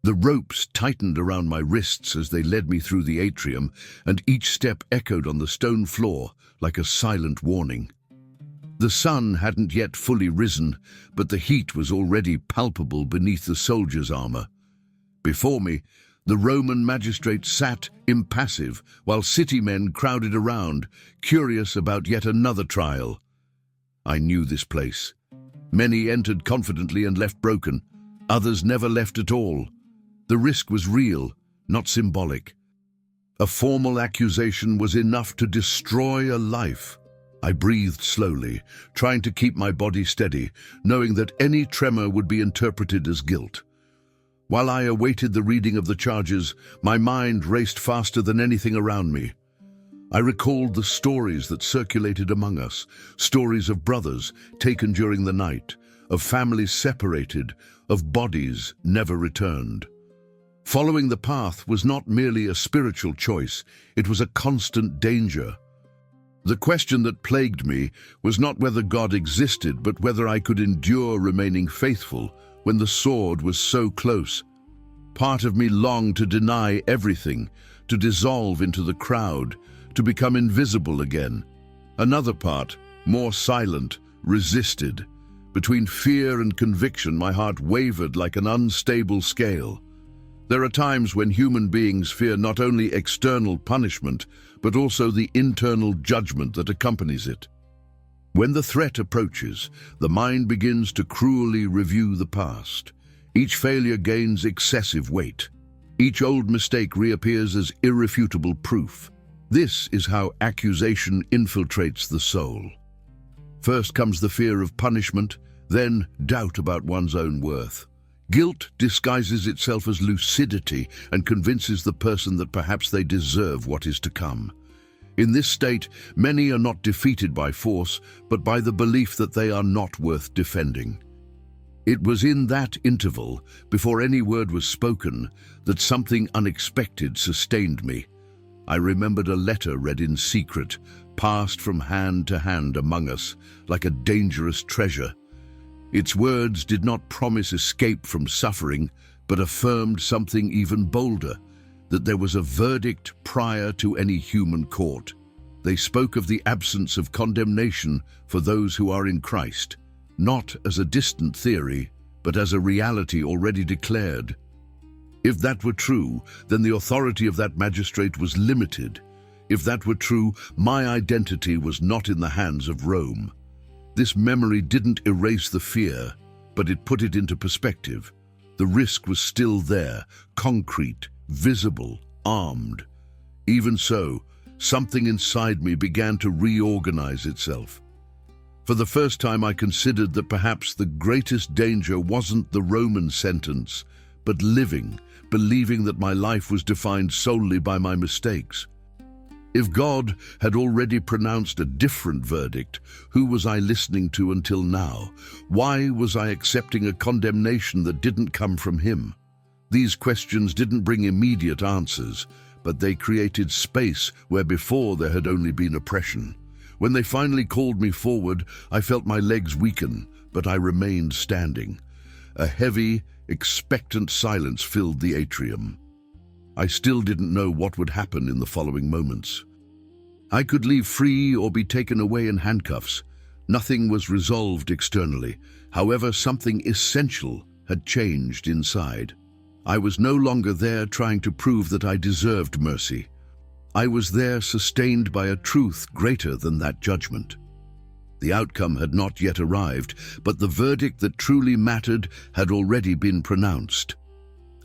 The ropes tightened around my wrists as they led me through the atrium, and each step echoed on the stone floor like a silent warning. The sun hadn't yet fully risen, but the heat was already palpable beneath the soldier's armor. Before me, the Roman magistrate sat impassive, while city men crowded around, curious about yet another trial. I knew this place. Many entered confidently and left broken. Others never left at all. The risk was real, not symbolic. A formal accusation was enough to destroy a life. I breathed slowly, trying to keep my body steady, knowing that any tremor would be interpreted as guilt. While I awaited the reading of the charges, my mind raced faster than anything around me. I recalled the stories that circulated among us, stories of brothers taken during the night, of families separated, of bodies never returned. Following the path was not merely a spiritual choice, it was a constant danger. The question that plagued me was not whether God existed, but whether I could endure remaining faithful when the sword was so close. Part of me longed to deny everything, to dissolve into the crowd, to become invisible again. Another part, more silent, resisted. Between fear and conviction, my heart wavered like an unstable scale. There are times when human beings fear not only external punishment, but also the internal judgment that accompanies it. When the threat approaches, the mind begins to cruelly review the past. Each failure gains excessive weight. Each old mistake reappears as irrefutable proof. This is how accusation infiltrates the soul. First comes the fear of punishment, then doubt about one's own worth. Guilt disguises itself as lucidity and convinces the person that perhaps they deserve what is to come. In this state, many are not defeated by force, but by the belief that they are not worth defending. It was in that interval, before any word was spoken, that something unexpected sustained me. I remembered a letter read in secret, passed from hand to hand among us, like a dangerous treasure. Its words did not promise escape from suffering, but affirmed something even bolder, that there was a verdict prior to any human court. They spoke of the absence of condemnation for those who are in Christ, not as a distant theory, but as a reality already declared. If that were true, then the authority of that magistrate was limited. If that were true, my identity was not in the hands of Rome. This memory didn't erase the fear, but it put it into perspective. The risk was still there, concrete, visible, armed. Even so, something inside me began to reorganize itself. For the first time, I considered that perhaps the greatest danger wasn't the Roman sentence, but living, believing that my life was defined solely by my mistakes. If God had already pronounced a different verdict, who was I listening to until now? Why was I accepting a condemnation that didn't come from Him? These questions didn't bring immediate answers, but they created space where before there had only been oppression. When they finally called me forward, I felt my legs weaken, but I remained standing. A heavy, expectant silence filled the atrium. I still didn't know what would happen in the following moments. I could leave free or be taken away in handcuffs. Nothing was resolved externally. However, something essential had changed inside. I was no longer there trying to prove that I deserved mercy. I was there sustained by a truth greater than that judgment. The outcome had not yet arrived, but the verdict that truly mattered had already been pronounced.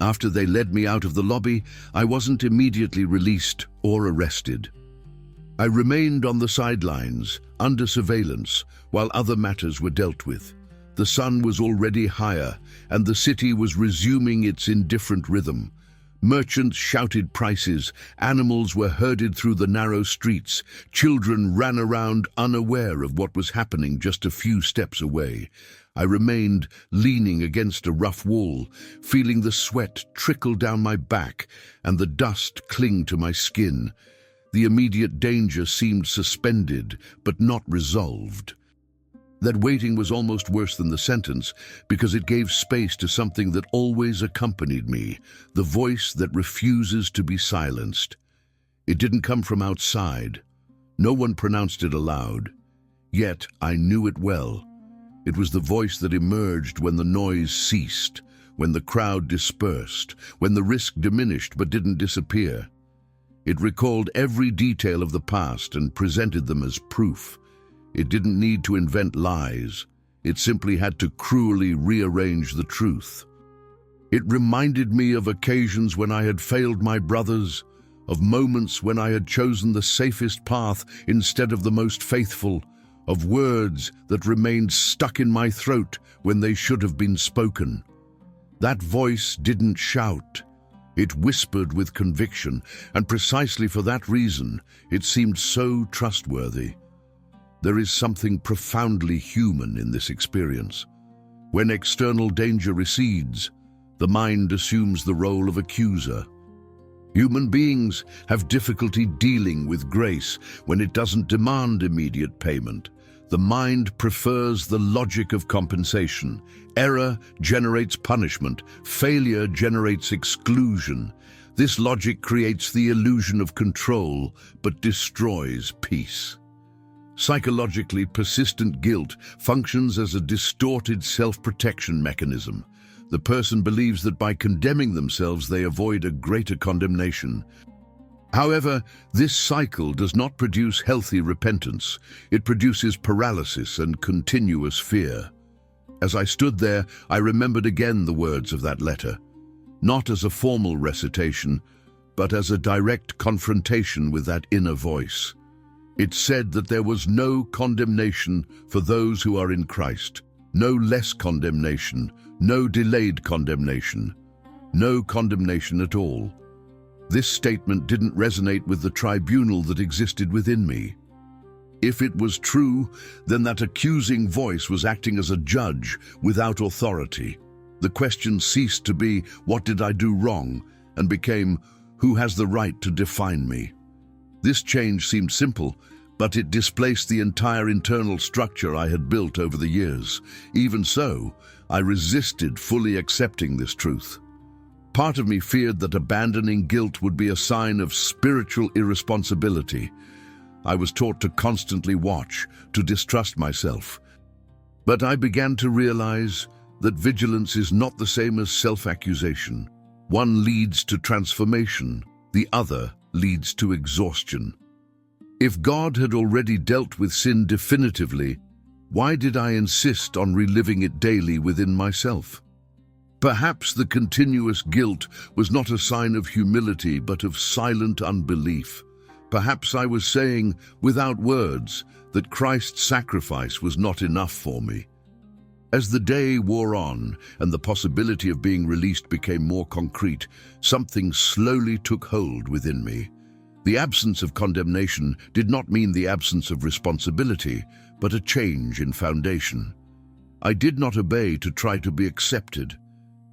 After they led me out of the lobby, I wasn't immediately released or arrested. I remained on the sidelines, under surveillance, while other matters were dealt with. The sun was already higher, and the city was resuming its indifferent rhythm. Merchants shouted prices, animals were herded through the narrow streets, children ran around unaware of what was happening just a few steps away. I remained leaning against a rough wall, feeling the sweat trickle down my back and the dust cling to my skin. The immediate danger seemed suspended, but not resolved. That waiting was almost worse than the sentence because it gave space to something that always accompanied me, the voice that refuses to be silenced. It didn't come from outside. No one pronounced it aloud. Yet I knew it well. It was the voice that emerged when the noise ceased, when the crowd dispersed, when the risk diminished but didn't disappear. It recalled every detail of the past and presented them as proof. It didn't need to invent lies. It simply had to cruelly rearrange the truth. It reminded me of occasions when I had failed my brothers, of moments when I had chosen the safest path instead of the most faithful, of words that remained stuck in my throat when they should have been spoken. That voice didn't shout. It whispered with conviction, and precisely for that reason, it seemed so trustworthy. There is something profoundly human in this experience. When external danger recedes, the mind assumes the role of accuser. Human beings have difficulty dealing with grace when it doesn't demand immediate payment. The mind prefers the logic of compensation. Error generates punishment. Failure generates exclusion. This logic creates the illusion of control, but destroys peace. Psychologically, persistent guilt functions as a distorted self-protection mechanism. The person believes that by condemning themselves they avoid a greater condemnation. However, this cycle does not produce healthy repentance. It produces paralysis and continuous fear. As I stood there, I remembered again the words of that letter, not as a formal recitation, but as a direct confrontation with that inner voice. It said that there was no condemnation for those who are in Christ, no less condemnation, no delayed condemnation, no condemnation at all. This statement didn't resonate with the tribunal that existed within me. If it was true, then that accusing voice was acting as a judge without authority. The question ceased to be, what did I do wrong, and became, who has the right to define me? This change seemed simple, but it displaced the entire internal structure I had built over the years. Even so, I resisted fully accepting this truth. Part of me feared that abandoning guilt would be a sign of spiritual irresponsibility. I was taught to constantly watch, to distrust myself. But I began to realize that vigilance is not the same as self-accusation. One leads to transformation, the other leads to exhaustion. If God had already dealt with sin definitively, why did I insist on reliving it daily within myself? Perhaps the continuous guilt was not a sign of humility, but of silent unbelief. Perhaps I was saying, without words, that Christ's sacrifice was not enough for me. As the day wore on and the possibility of being released became more concrete, something slowly took hold within me. The absence of condemnation did not mean the absence of responsibility, but a change in foundation. I did not obey to try to be accepted.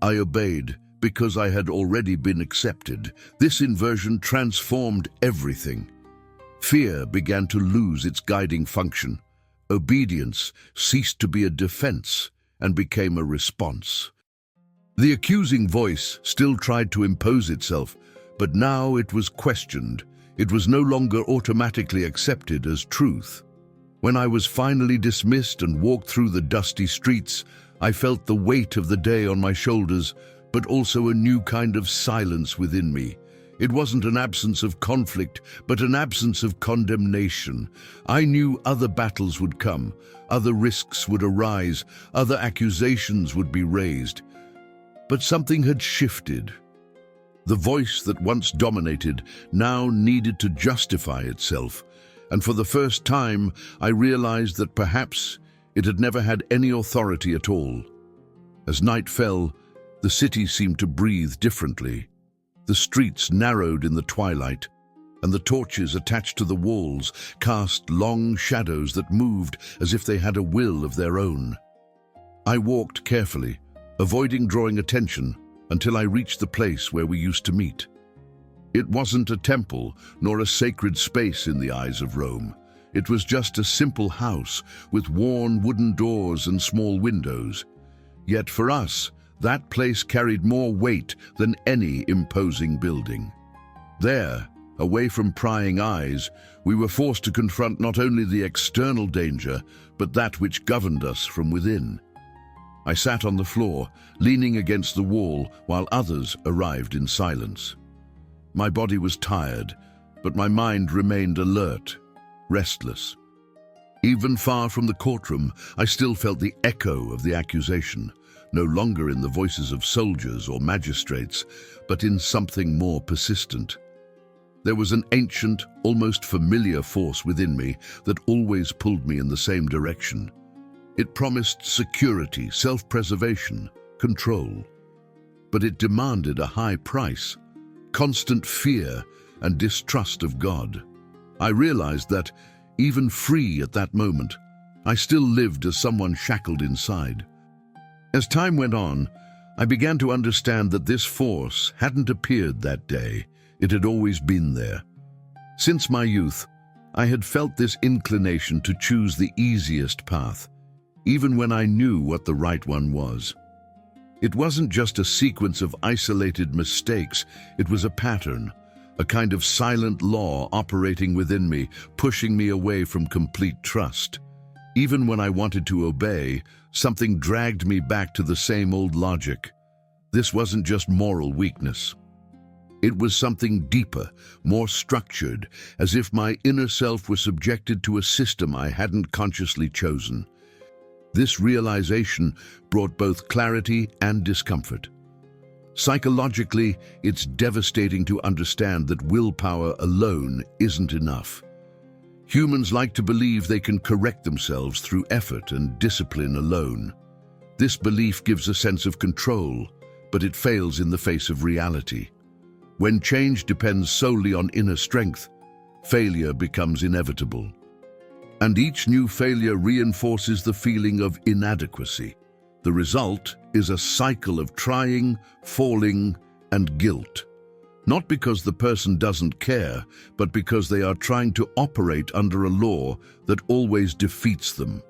I obeyed because I had already been accepted. This inversion transformed everything. Fear began to lose its guiding function. Obedience ceased to be a defense and became a response. The accusing voice still tried to impose itself, but now it was questioned. It was no longer automatically accepted as truth. When I was finally dismissed and walked through the dusty streets, I felt the weight of the day on my shoulders, but also a new kind of silence within me. It wasn't an absence of conflict, but an absence of condemnation. I knew other battles would come, other risks would arise, other accusations would be raised. But something had shifted. The voice that once dominated now needed to justify itself, and for the first time I realized that perhaps it had never had any authority at all. As night fell, the city seemed to breathe differently. The streets narrowed in the twilight, and the torches attached to the walls cast long shadows that moved as if they had a will of their own. I walked carefully, avoiding drawing attention, until I reached the place where we used to meet. It wasn't a temple, nor a sacred space in the eyes of Rome. It was just a simple house with worn wooden doors and small windows. Yet for us, that place carried more weight than any imposing building. There, away from prying eyes, we were forced to confront not only the external danger, but that which governed us from within. I sat on the floor, leaning against the wall, while others arrived in silence. My body was tired, but my mind remained alert, restless. Even far from the courtroom, I still felt the echo of the accusation, no longer in the voices of soldiers or magistrates, but in something more persistent. There was an ancient, almost familiar force within me that always pulled me in the same direction. It promised security, self-preservation, control. But it demanded a high price, constant fear and distrust of God. I realized that, even free at that moment, I still lived as someone shackled inside. As time went on, I began to understand that this force hadn't appeared that day. It had always been there. Since my youth, I had felt this inclination to choose the easiest path, even when I knew what the right one was. It wasn't just a sequence of isolated mistakes, it was a pattern, a kind of silent law operating within me, pushing me away from complete trust. Even when I wanted to obey, something dragged me back to the same old logic. This wasn't just moral weakness. It was something deeper, more structured, as if my inner self was subjected to a system I hadn't consciously chosen. This realization brought both clarity and discomfort. Psychologically, it's devastating to understand that willpower alone isn't enough. Humans like to believe they can correct themselves through effort and discipline alone. This belief gives a sense of control, but it fails in the face of reality. When change depends solely on inner strength, failure becomes inevitable. And each new failure reinforces the feeling of inadequacy. The result is a cycle of trying, falling, and guilt. Not because the person doesn't care, but because they are trying to operate under a law that always defeats them.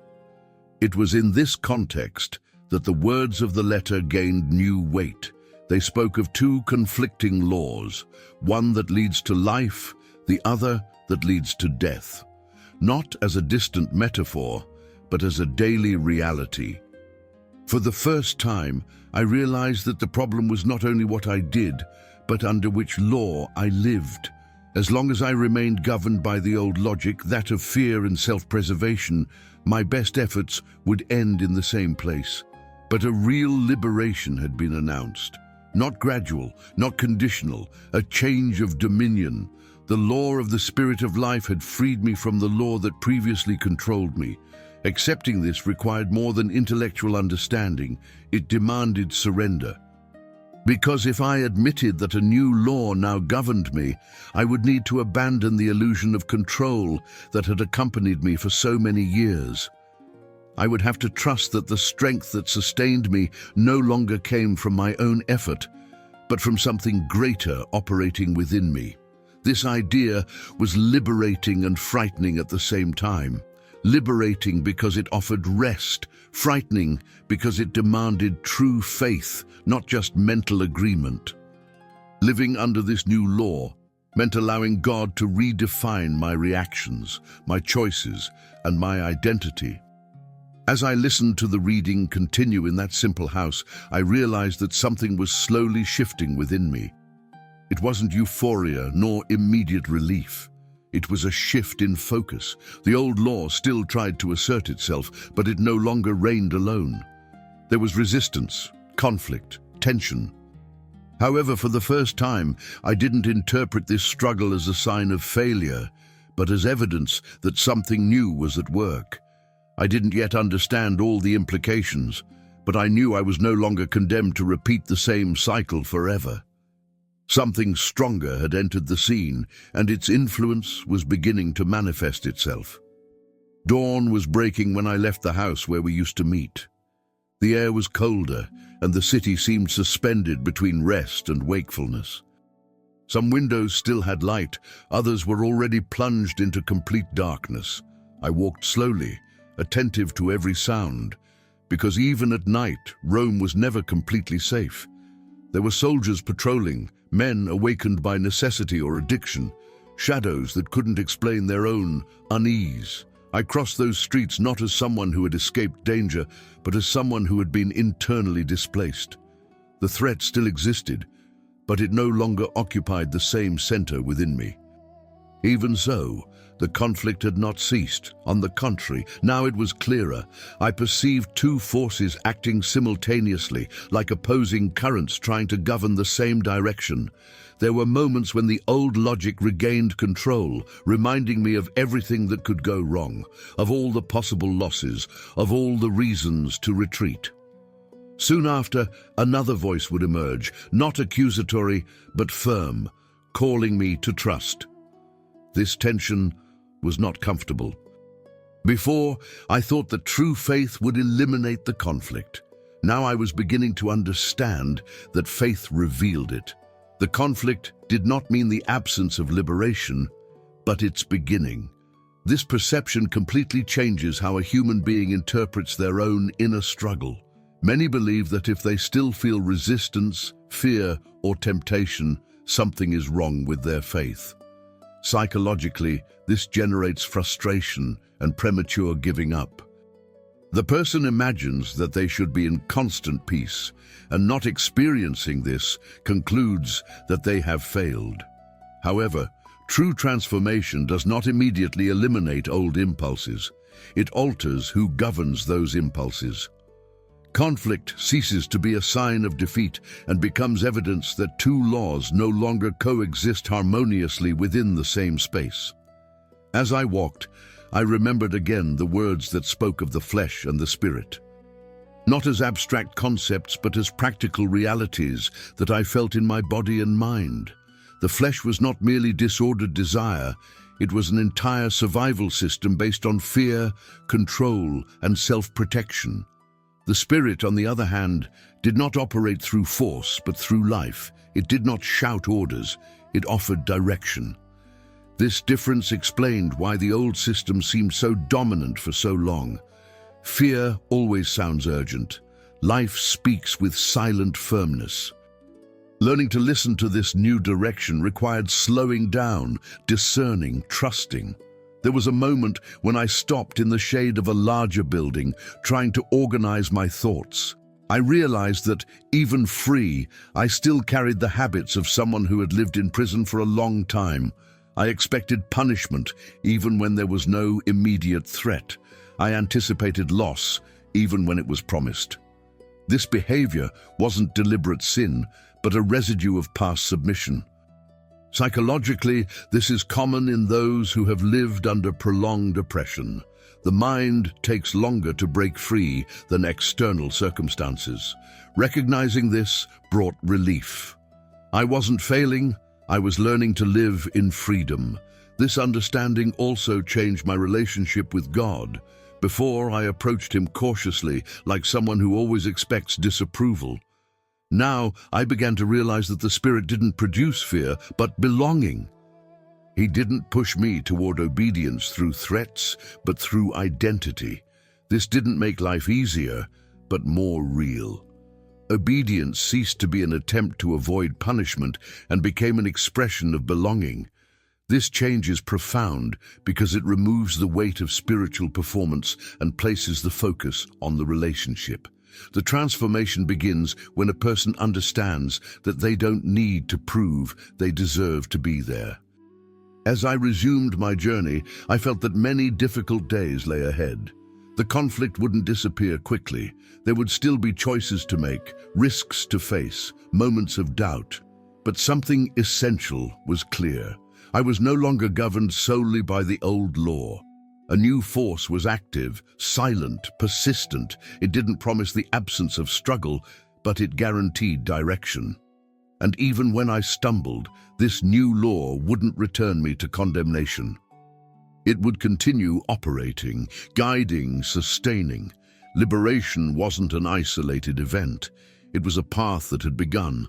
It was in this context that the words of the letter gained new weight. They spoke of two conflicting laws, one that leads to life, the other that leads to death. Not as a distant metaphor, but as a daily reality. For the first time, I realized that the problem was not only what I did, but under which law I lived. As long as I remained governed by the old logic, that of fear and self-preservation, my best efforts would end in the same place. But a real liberation had been announced. Not gradual, not conditional, a change of dominion. The law of the Spirit of life had freed me from the law that previously controlled me. Accepting this required more than intellectual understanding. It demanded surrender. Because if I admitted that a new law now governed me, I would need to abandon the illusion of control that had accompanied me for so many years. I would have to trust that the strength that sustained me no longer came from my own effort, but from something greater operating within me. This idea was liberating and frightening at the same time. Liberating because it offered rest, frightening because it demanded true faith, not just mental agreement. Living under this new law meant allowing God to redefine my reactions, my choices, and my identity. As I listened to the reading continue in that simple house, I realized that something was slowly shifting within me. It wasn't euphoria nor immediate relief. It was a shift in focus. The old law still tried to assert itself, but it no longer reigned alone. There was resistance, conflict, tension. However, for the first time, I didn't interpret this struggle as a sign of failure, but as evidence that something new was at work. I didn't yet understand all the implications, but I knew I was no longer condemned to repeat the same cycle forever. Something stronger had entered the scene, and its influence was beginning to manifest itself. Dawn was breaking when I left the house where we used to meet. The air was colder, and the city seemed suspended between rest and wakefulness. Some windows still had light, others were already plunged into complete darkness. I walked slowly, attentive to every sound, because even at night, Rome was never completely safe. There were soldiers patrolling, men awakened by necessity or addiction, shadows that couldn't explain their own unease. I crossed those streets not as someone who had escaped danger, but as someone who had been internally displaced. The threat still existed, but it no longer occupied the same center within me. Even so, the conflict had not ceased. On the contrary, now it was clearer. I perceived two forces acting simultaneously, like opposing currents trying to govern the same direction. There were moments when the old logic regained control, reminding me of everything that could go wrong, of all the possible losses, of all the reasons to retreat. Soon after, another voice would emerge, not accusatory, but firm, calling me to trust. This tension was not comfortable. Before, I thought that true faith would eliminate the conflict. Now I was beginning to understand that faith revealed it. The conflict did not mean the absence of liberation, but its beginning. This perception completely changes how a human being interprets their own inner struggle. Many believe that if they still feel resistance, fear, or temptation, something is wrong with their faith. Psychologically, this generates frustration and premature giving up. The person imagines that they should be in constant peace, and not experiencing this concludes that they have failed. However, true transformation does not immediately eliminate old impulses. It alters who governs those impulses. Conflict ceases to be a sign of defeat and becomes evidence that two laws no longer coexist harmoniously within the same space. As I walked, I remembered again the words that spoke of the flesh and the spirit. Not as abstract concepts, but as practical realities that I felt in my body and mind. The flesh was not merely disordered desire, it was an entire survival system based on fear, control, and self-protection. The spirit, on the other hand, did not operate through force, but through life. It did not shout orders, it offered direction. This difference explained why the old system seemed so dominant for so long. Fear always sounds urgent. Life speaks with silent firmness. Learning to listen to this new direction required slowing down, discerning, trusting. There was a moment when I stopped in the shade of a larger building, trying to organize my thoughts. I realized that, even free, I still carried the habits of someone who had lived in prison for a long time. I expected punishment, even when there was no immediate threat. I anticipated loss, even when it was promised. This behavior wasn't deliberate sin, but a residue of past submission. Psychologically, this is common in those who have lived under prolonged oppression. The mind takes longer to break free than external circumstances. Recognizing this brought relief. I wasn't failing, I was learning to live in freedom. This understanding also changed my relationship with God. Before, I approached him cautiously, like someone who always expects disapproval. Now, I began to realize that the Spirit didn't produce fear, but belonging. He didn't push me toward obedience through threats, but through identity. This didn't make life easier, but more real. Obedience ceased to be an attempt to avoid punishment and became an expression of belonging. This change is profound because it removes the weight of spiritual performance and places the focus on the relationship. The transformation begins when a person understands that they don't need to prove they deserve to be there. As I resumed my journey, I felt that many difficult days lay ahead. The conflict wouldn't disappear quickly. There would still be choices to make, risks to face, moments of doubt. But something essential was clear. I was no longer governed solely by the old law. A new force was active, silent, persistent. It didn't promise the absence of struggle, but it guaranteed direction. And even when I stumbled, this new law wouldn't return me to condemnation. It would continue operating, guiding, sustaining. Liberation wasn't an isolated event. It was a path that had begun,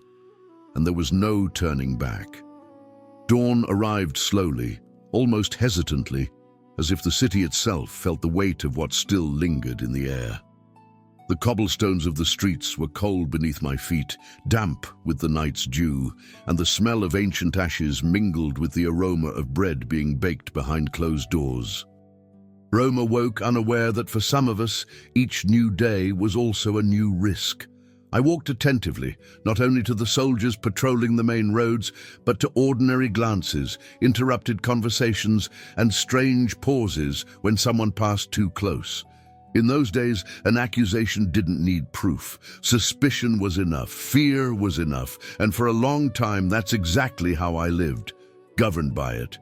and there was no turning back. Dawn arrived slowly, almost hesitantly. as if the city itself felt the weight of what still lingered in the air. The cobblestones of the streets were cold beneath my feet, damp with the night's dew, and the smell of ancient ashes mingled with the aroma of bread being baked behind closed doors. Rome awoke unaware that for some of us, each new day was also a new risk. I walked attentively, not only to the soldiers patrolling the main roads, but to ordinary glances, interrupted conversations, and strange pauses when someone passed too close. In those days, an accusation didn't need proof. Suspicion was enough, fear was enough, and for a long time that's exactly how I lived, governed by it.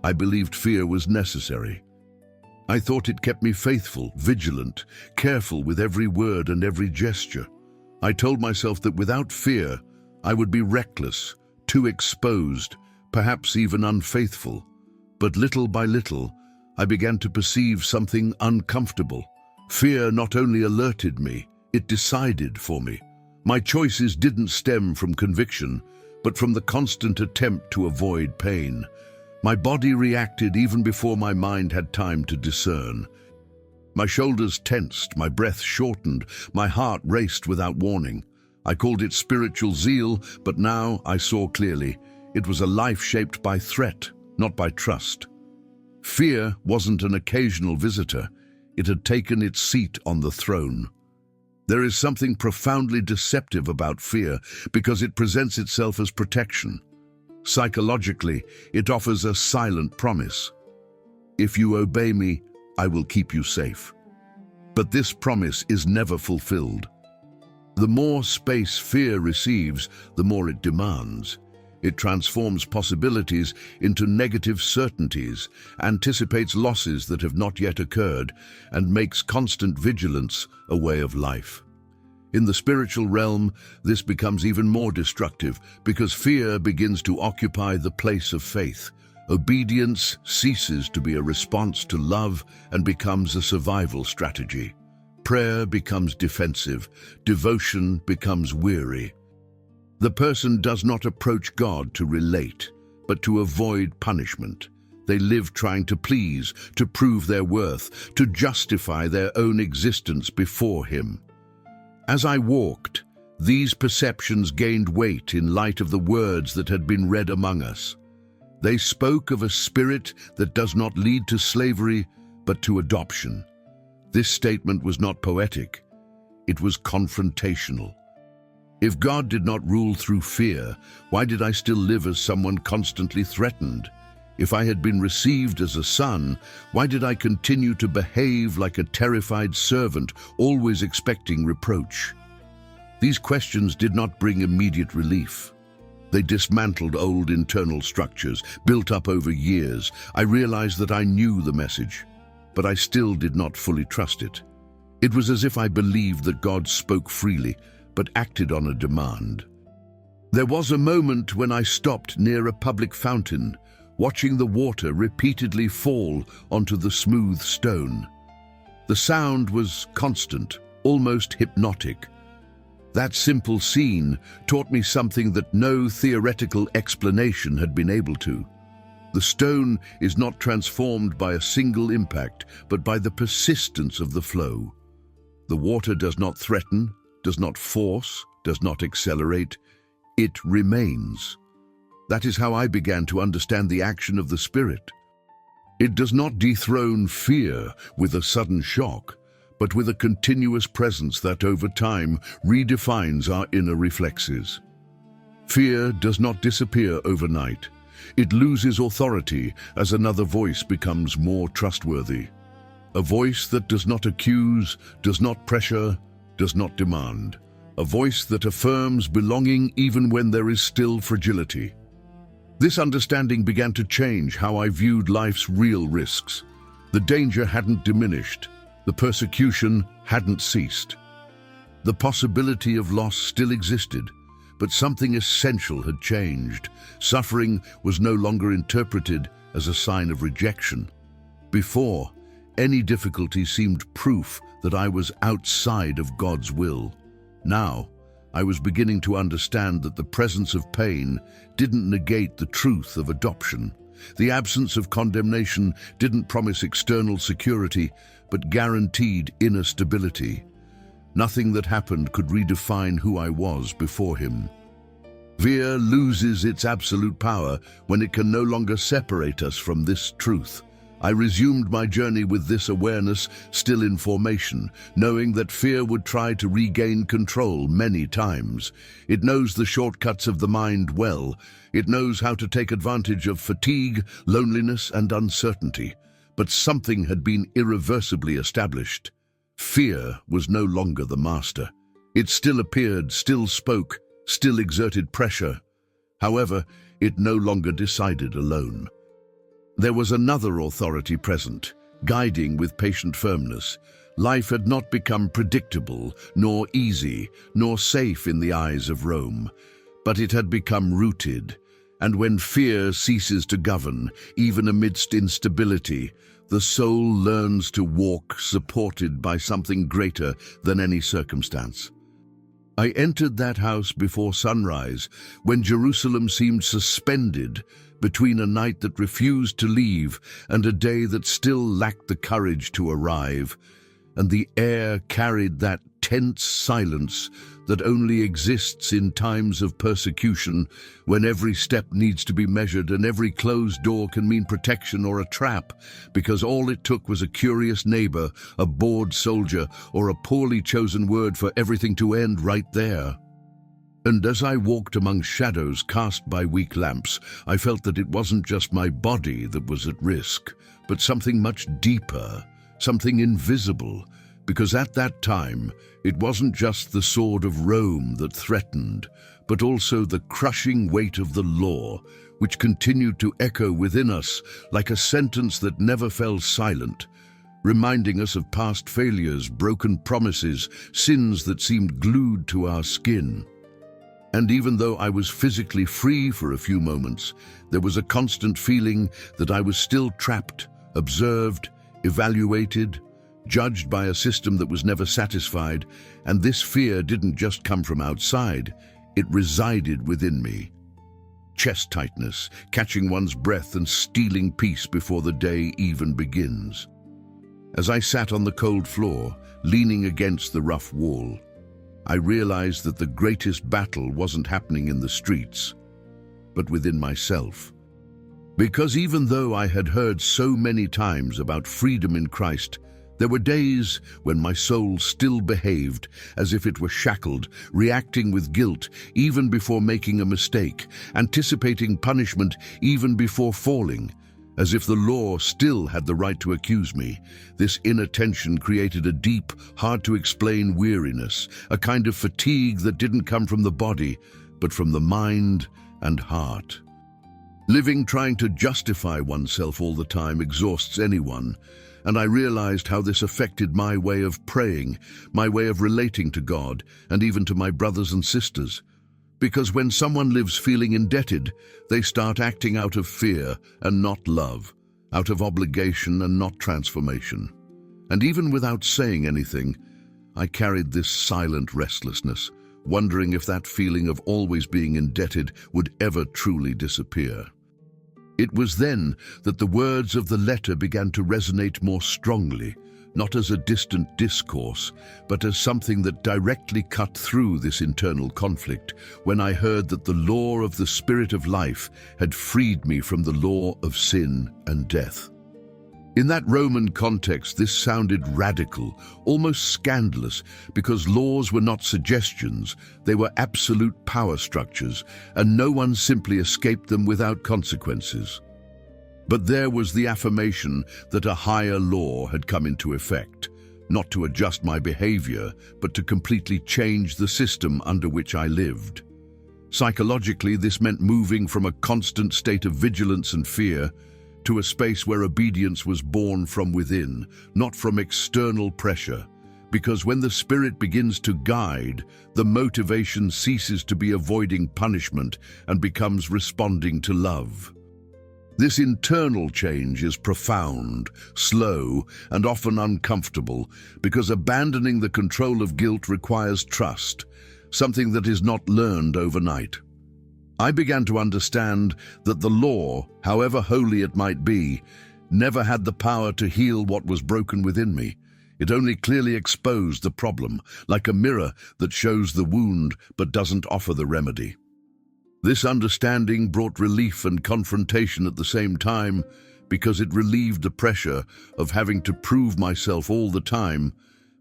I believed fear was necessary. I thought it kept me faithful, vigilant, careful with every word and every gesture. I told myself that without fear, I would be reckless, too exposed, perhaps even unfaithful. But little by little, I began to perceive something uncomfortable. Fear not only alerted me, it decided for me. My choices didn't stem from conviction, but from the constant attempt to avoid pain. My body reacted even before my mind had time to discern. My shoulders tensed, my breath shortened, my heart raced without warning. I called it spiritual zeal, but now I saw clearly. It was a life shaped by threat, not by trust. Fear wasn't an occasional visitor. It had taken its seat on the throne. There is something profoundly deceptive about fear because it presents itself as protection. Psychologically, it offers a silent promise. If you obey me, I will keep you safe. But this promise is never fulfilled. The more space fear receives, the more it demands. It transforms possibilities into negative certainties, anticipates losses that have not yet occurred, and makes constant vigilance a way of life. In the spiritual realm, this becomes even more destructive because fear begins to occupy the place of faith. Obedience ceases to be a response to love and becomes a survival strategy. Prayer becomes defensive, devotion becomes weary. The person does not approach God to relate, but to avoid punishment. They live trying to please, to prove their worth, to justify their own existence before Him. As I walked, these perceptions gained weight in light of the words that had been read among us. They spoke of a spirit that does not lead to slavery, but to adoption. This statement was not poetic, it was confrontational. If God did not rule through fear, why did I still live as someone constantly threatened? If I had been received as a son, why did I continue to behave like a terrified servant, always expecting reproach? These questions did not bring immediate relief. They dismantled old internal structures, built up over years. I realized that I knew the message, but I still did not fully trust it. It was as if I believed that God spoke freely, but acted on a demand. There was a moment when I stopped near a public fountain, watching the water repeatedly fall onto the smooth stone. The sound was constant, almost hypnotic. That simple scene taught me something that no theoretical explanation had been able to. The stone is not transformed by a single impact, but by the persistence of the flow. The water does not threaten, does not force, does not accelerate. It remains. That is how I began to understand the action of the Spirit. It does not dethrone fear with a sudden shock, but with a continuous presence that over time redefines our inner reflexes. Fear does not disappear overnight. It loses authority as another voice becomes more trustworthy. A voice that does not accuse, does not pressure, does not demand. A voice that affirms belonging even when there is still fragility. This understanding began to change how I viewed life's real risks. The danger hadn't diminished. The persecution hadn't ceased. The possibility of loss still existed, but something essential had changed. Suffering was no longer interpreted as a sign of rejection. Before, any difficulty seemed proof that I was outside of God's will. Now, I was beginning to understand that the presence of pain didn't negate the truth of adoption. The absence of condemnation didn't promise external security, but guaranteed inner stability. Nothing that happened could redefine who I was before him. Fear loses its absolute power when it can no longer separate us from this truth. I resumed my journey with this awareness still in formation, knowing that fear would try to regain control many times. It knows the shortcuts of the mind well. It knows how to take advantage of fatigue, loneliness, and uncertainty. But something had been irreversibly established. Fear was no longer the master. It still appeared, still spoke, still exerted pressure. However, it no longer decided alone. There was another authority present, guiding with patient firmness. Life had not become predictable, nor easy, nor safe in the eyes of Rome, but it had become rooted. And when fear ceases to govern, even amidst instability, the soul learns to walk supported by something greater than any circumstance. I entered that house before sunrise, when Jerusalem seemed suspended between a night that refused to leave and a day that still lacked the courage to arrive, and the air carried that tense silence that only exists in times of persecution, when every step needs to be measured and every closed door can mean protection or a trap, because all it took was a curious neighbor, a bored soldier, or a poorly chosen word for everything to end right there. And as I walked among shadows cast by weak lamps, I felt that it wasn't just my body that was at risk, but something much deeper, something invisible, because at that time, it wasn't just the sword of Rome that threatened, but also the crushing weight of the law, which continued to echo within us like a sentence that never fell silent, reminding us of past failures, broken promises, sins that seemed glued to our skin. And even though I was physically free for a few moments, there was a constant feeling that I was still trapped, observed, evaluated, judged by a system that was never satisfied, and this fear didn't just come from outside, it resided within me. Chest tightness, catching one's breath and stealing peace before the day even begins. As I sat on the cold floor, leaning against the rough wall, I realized that the greatest battle wasn't happening in the streets, but within myself. Because even though I had heard so many times about freedom in Christ, there were days when my soul still behaved as if it were shackled, reacting with guilt even before making a mistake, anticipating punishment even before falling, as if the law still had the right to accuse me. This inner tension created a deep, hard-to-explain weariness, a kind of fatigue that didn't come from the body, but from the mind and heart. Living trying to justify oneself all the time exhausts anyone, and I realized how this affected my way of praying, my way of relating to God, and even to my brothers and sisters. Because when someone lives feeling indebted, they start acting out of fear and not love, out of obligation and not transformation. And even without saying anything, I carried this silent restlessness, wondering if that feeling of always being indebted would ever truly disappear. It was then that the words of the letter began to resonate more strongly, not as a distant discourse, but as something that directly cut through this internal conflict, when I heard that the law of the Spirit of life had freed me from the law of sin and death. In that Roman context, this sounded radical, almost scandalous, because laws were not suggestions, they were absolute power structures, and no one simply escaped them without consequences. But there was the affirmation that a higher law had come into effect, not to adjust my behavior, but to completely change the system under which I lived. Psychologically, this meant moving from a constant state of vigilance and fear to a space where obedience was born from within, not from external pressure. Because when the Spirit begins to guide, the motivation ceases to be avoiding punishment and becomes responding to love. This internal change is profound, slow, and often uncomfortable, because abandoning the control of guilt requires trust, something that is not learned overnight. I began to understand that the law, however holy it might be, never had the power to heal what was broken within me. It only clearly exposed the problem, like a mirror that shows the wound but doesn't offer the remedy. This understanding brought relief and confrontation at the same time, because it relieved the pressure of having to prove myself all the time,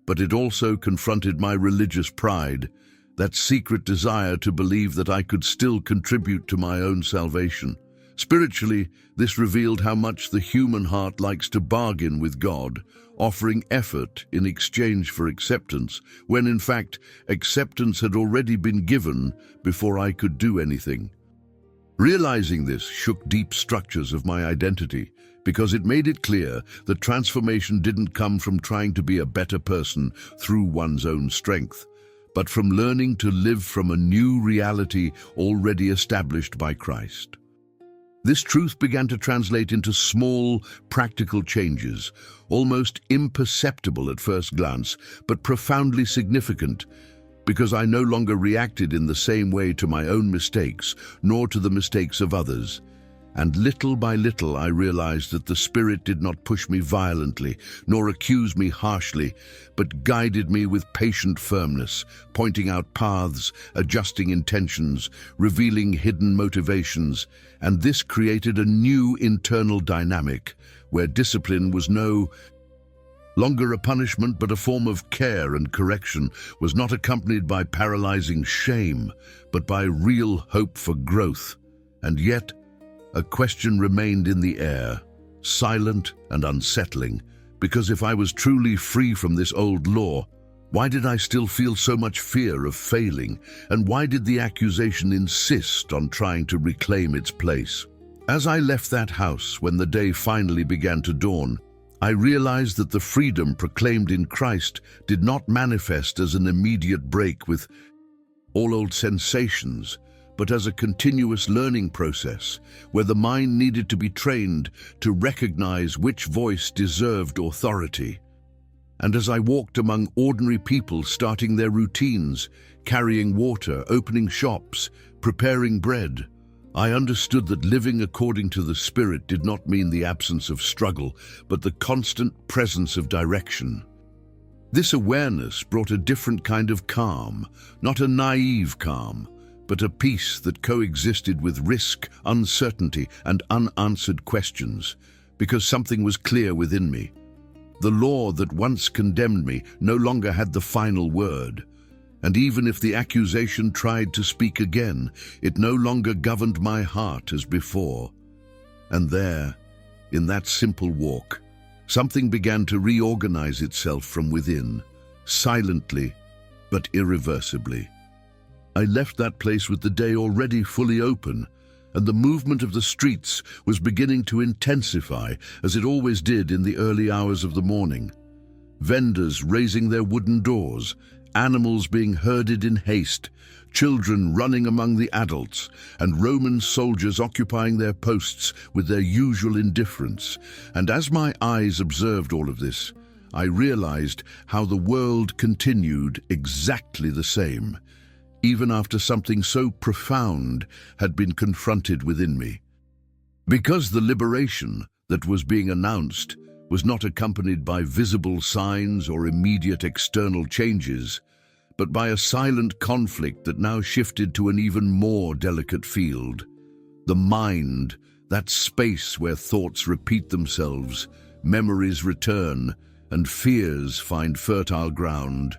but it also confronted my religious pride, that secret desire to believe that I could still contribute to my own salvation. Spiritually, this revealed how much the human heart likes to bargain with God, offering effort in exchange for acceptance, when in fact acceptance had already been given before I could do anything. Realizing this shook deep structures of my identity, because it made it clear that transformation didn't come from trying to be a better person through one's own strength, but from learning to live from a new reality already established by Christ. This truth began to translate into small, practical changes, almost imperceptible at first glance, but profoundly significant, because I no longer reacted in the same way to my own mistakes, nor to the mistakes of others. And little by little I realized that the Spirit did not push me violently, nor accuse me harshly, but guided me with patient firmness, pointing out paths, adjusting intentions, revealing hidden motivations, and this created a new internal dynamic, where discipline was no longer a punishment but a form of care, and correction was not accompanied by paralyzing shame, but by real hope for growth. And yet, a question remained in the air, silent and unsettling, because if I was truly free from this old law, why did I still feel so much fear of failing, and why did the accusation insist on trying to reclaim its place? As I left that house when the day finally began to dawn, I realized that the freedom proclaimed in Christ did not manifest as an immediate break with all old sensations, but as a continuous learning process where the mind needed to be trained to recognize which voice deserved authority. And as I walked among ordinary people starting their routines, carrying water, opening shops, preparing bread, I understood that living according to the Spirit did not mean the absence of struggle, but the constant presence of direction. This awareness brought a different kind of calm, not a naive calm, but a peace that coexisted with risk, uncertainty, and unanswered questions, because something was clear within me. The law that once condemned me no longer had the final word, and even if the accusation tried to speak again, it no longer governed my heart as before. And there, in that simple walk, something began to reorganize itself from within, silently but irreversibly. I left that place with the day already fully open, and the movement of the streets was beginning to intensify, as it always did in the early hours of the morning. Vendors raising their wooden doors, animals being herded in haste, children running among the adults, and Roman soldiers occupying their posts with their usual indifference. And as my eyes observed all of this, I realized how the world continued exactly the same, even after something so profound had been confronted within me. Because the liberation that was being announced was not accompanied by visible signs or immediate external changes, but by a silent conflict that now shifted to an even more delicate field. The mind, that space where thoughts repeat themselves, memories return, and fears find fertile ground.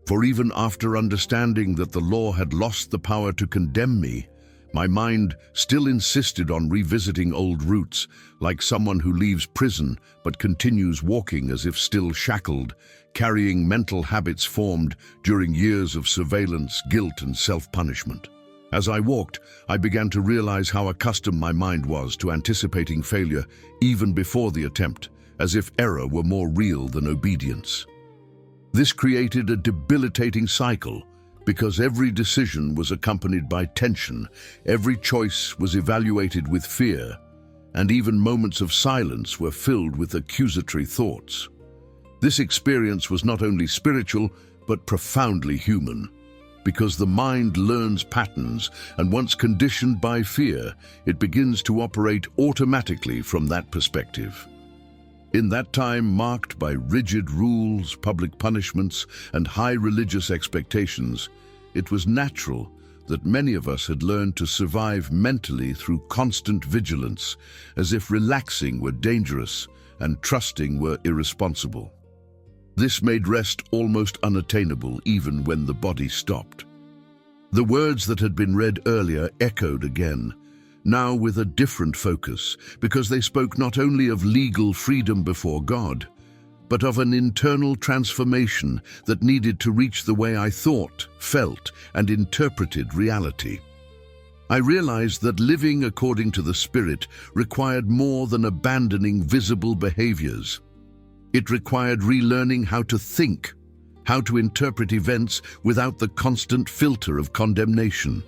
For even after understanding that the law had lost the power to condemn me, my mind still insisted on revisiting old roots, like someone who leaves prison but continues walking as if still shackled, carrying mental habits formed during years of surveillance, guilt, and self-punishment. As I walked, I began to realize how accustomed my mind was to anticipating failure even before the attempt, as if error were more real than obedience. This created a debilitating cycle, because every decision was accompanied by tension, every choice was evaluated with fear, and even moments of silence were filled with accusatory thoughts. This experience was not only spiritual, but profoundly human. because the mind learns patterns, and once conditioned by fear, it begins to operate automatically from that perspective. In that time marked by rigid rules, public punishments, and high religious expectations, it was natural that many of us had learned to survive mentally through constant vigilance, as if relaxing were dangerous and trusting were irresponsible. This made rest almost unattainable even when the body stopped. The words that had been read earlier echoed again, now with a different focus, because they spoke not only of legal freedom before God, but of an internal transformation that needed to reach the way I thought, felt, and interpreted reality. I realized that living according to the Spirit required more than abandoning visible behaviors. It required relearning how to think, how to interpret events without the constant filter of condemnation.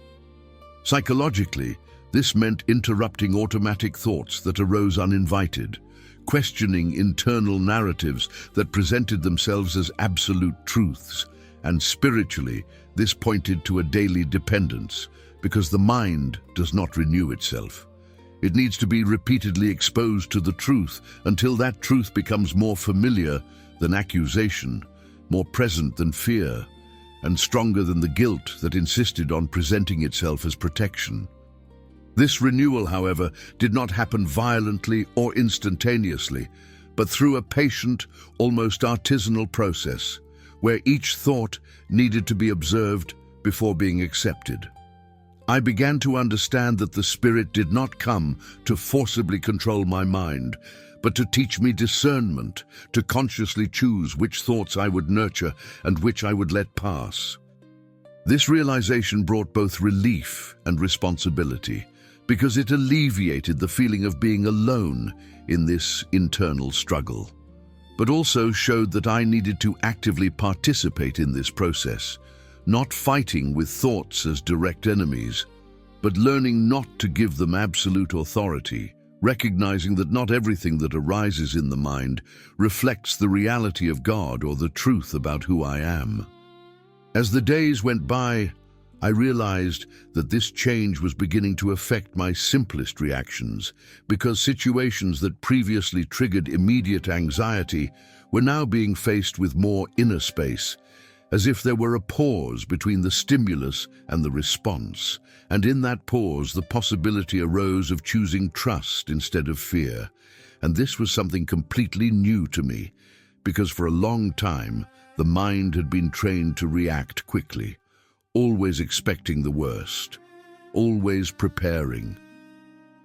Psychologically, this meant interrupting automatic thoughts that arose uninvited, questioning internal narratives that presented themselves as absolute truths, and spiritually, this pointed to a daily dependence, because the mind does not renew itself. It needs to be repeatedly exposed to the truth until that truth becomes more familiar than accusation, more present than fear, and stronger than the guilt that insisted on presenting itself as protection. This renewal, however, did not happen violently or instantaneously, but through a patient, almost artisanal process, where each thought needed to be observed before being accepted. I began to understand that the Spirit did not come to forcibly control my mind, but to teach me discernment, to consciously choose which thoughts I would nurture and which I would let pass. This realization brought both relief and responsibility, because it alleviated the feeling of being alone in this internal struggle, but also showed that I needed to actively participate in this process, not fighting with thoughts as direct enemies, but learning not to give them absolute authority, recognizing that not everything that arises in the mind reflects the reality of God or the truth about who I am. As the days went by, I realized that this change was beginning to affect my simplest reactions, because situations that previously triggered immediate anxiety were now being faced with more inner space, as if there were a pause between the stimulus and the response, and in that pause the possibility arose of choosing trust instead of fear. And this was something completely new to me, because for a long time the mind had been trained to react quickly, always expecting the worst, always preparing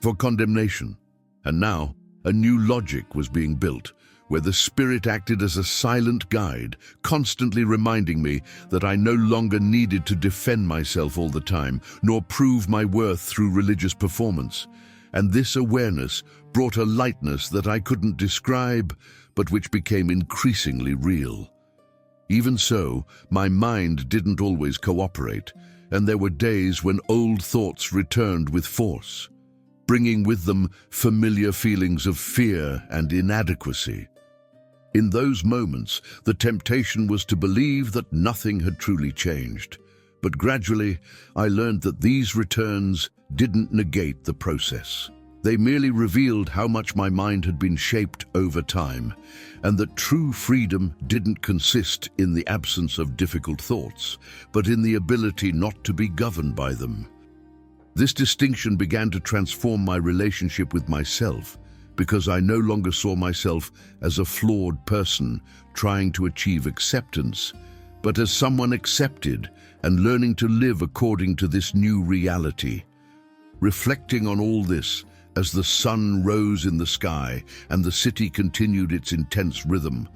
for condemnation. And now a new logic was being built, where the Spirit acted as a silent guide, constantly reminding me that I no longer needed to defend myself all the time, nor prove my worth through religious performance. And this awareness brought a lightness that I couldn't describe, but which became increasingly real. Even so, my mind didn't always cooperate, and there were days when old thoughts returned with force, bringing with them familiar feelings of fear and inadequacy. In those moments, the temptation was to believe that nothing had truly changed. But gradually, I learned that these returns didn't negate the process. They merely revealed how much my mind had been shaped over time, and that true freedom didn't consist in the absence of difficult thoughts, but in the ability not to be governed by them. This distinction began to transform my relationship with myself, because I no longer saw myself as a flawed person trying to achieve acceptance, but as someone accepted and learning to live according to this new reality. Reflecting on all this, as the sun rose in the sky and the city continued its intense rhythm,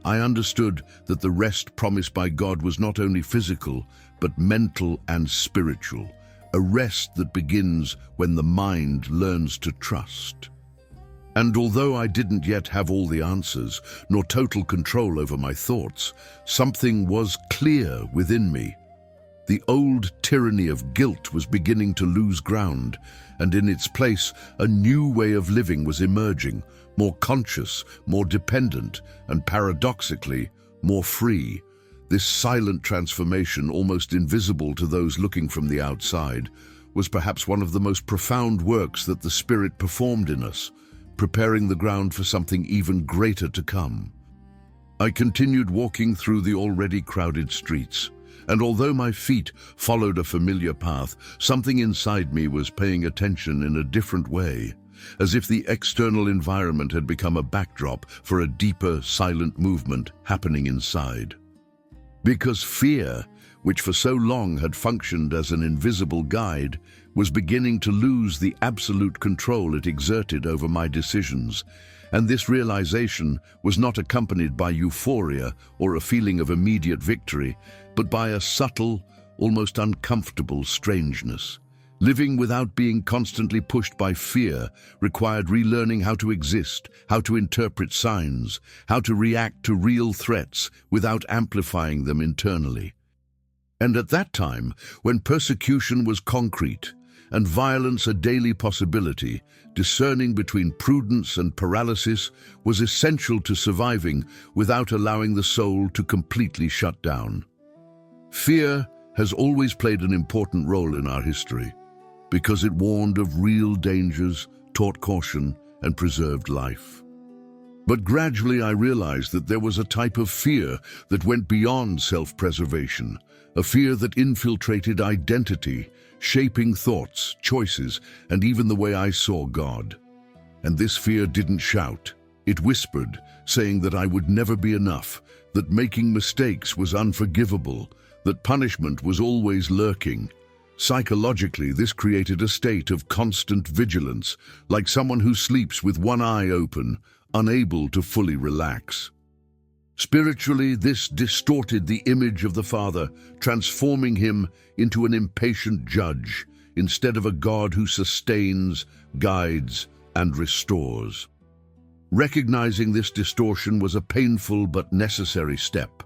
I understood that the rest promised by God was not only physical, but mental and spiritual, a rest that begins when the mind learns to trust. And although I didn't yet have all the answers, nor total control over my thoughts, something was clear within me. The old tyranny of guilt was beginning to lose ground, and in its place, a new way of living was emerging, more conscious, more dependent, and paradoxically, more free. This silent transformation, almost invisible to those looking from the outside, was perhaps one of the most profound works that the Spirit performed in us, preparing the ground for something even greater to come. I continued walking through the already crowded streets, and although my feet followed a familiar path, something inside me was paying attention in a different way, as if the external environment had become a backdrop for a deeper, silent movement happening inside. Because fear, which for so long had functioned as an invisible guide, was beginning to lose the absolute control it exerted over my decisions, and this realization was not accompanied by euphoria or a feeling of immediate victory, but by a subtle, almost uncomfortable strangeness. Living without being constantly pushed by fear required relearning how to exist, how to interpret signs, how to react to real threats without amplifying them internally. And at that time, when persecution was concrete and violence a daily possibility, discerning between prudence and paralysis was essential to surviving without allowing the soul to completely shut down. Fear has always played an important role in our history, because it warned of real dangers, taught caution, and preserved life. But gradually I realized that there was a type of fear that went beyond self-preservation, a fear that infiltrated identity, shaping thoughts, choices, and even the way I saw God. And this fear didn't shout. It whispered, saying that I would never be enough, that making mistakes was unforgivable, that punishment was always lurking. Psychologically, this created a state of constant vigilance, like someone who sleeps with one eye open, unable to fully relax. Spiritually, this distorted the image of the Father, transforming him into an impatient judge, instead of a God who sustains, guides, and restores. Recognizing this distortion was a painful but necessary step.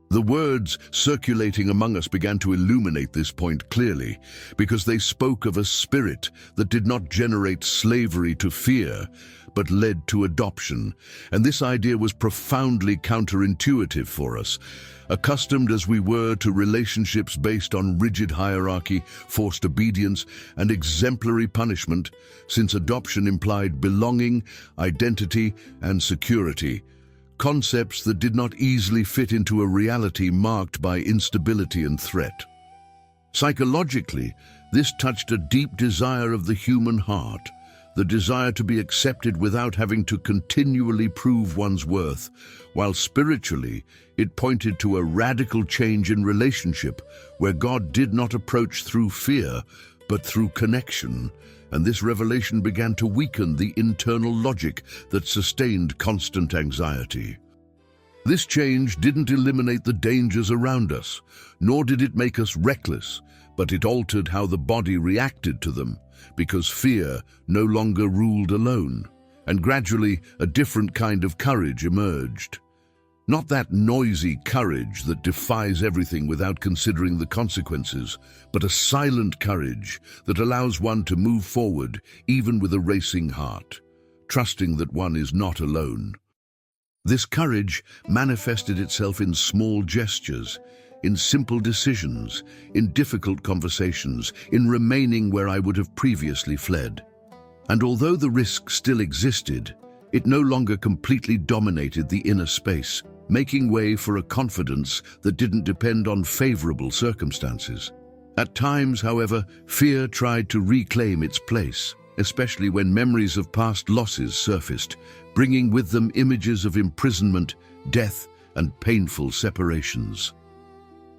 The words circulating among us began to illuminate this point clearly, because they spoke of a spirit that did not generate slavery to fear, but led to adoption. And this idea was profoundly counterintuitive for us. Accustomed as we were to relationships based on rigid hierarchy, forced obedience, and exemplary punishment, since adoption implied belonging, identity, and security, concepts that did not easily fit into a reality marked by instability and threat. Psychologically, this touched a deep desire of the human heart, the desire to be accepted without having to continually prove one's worth, while spiritually, it pointed to a radical change in relationship where God did not approach through fear, but through connection, and this revelation began to weaken the internal logic that sustained constant anxiety. This change didn't eliminate the dangers around us, nor did it make us reckless, but it altered how the body reacted to them, because fear no longer ruled alone, and gradually a different kind of courage emerged. Not that noisy courage that defies everything without considering the consequences, but a silent courage that allows one to move forward even with a racing heart, trusting that one is not alone. This courage manifested itself in small gestures, in simple decisions, in difficult conversations, in remaining where I would have previously fled. And although the risk still existed, it no longer completely dominated the inner space, making way for a confidence that didn't depend on favorable circumstances. At times, however, fear tried to reclaim its place, especially when memories of past losses surfaced, bringing with them images of imprisonment, death, and painful separations.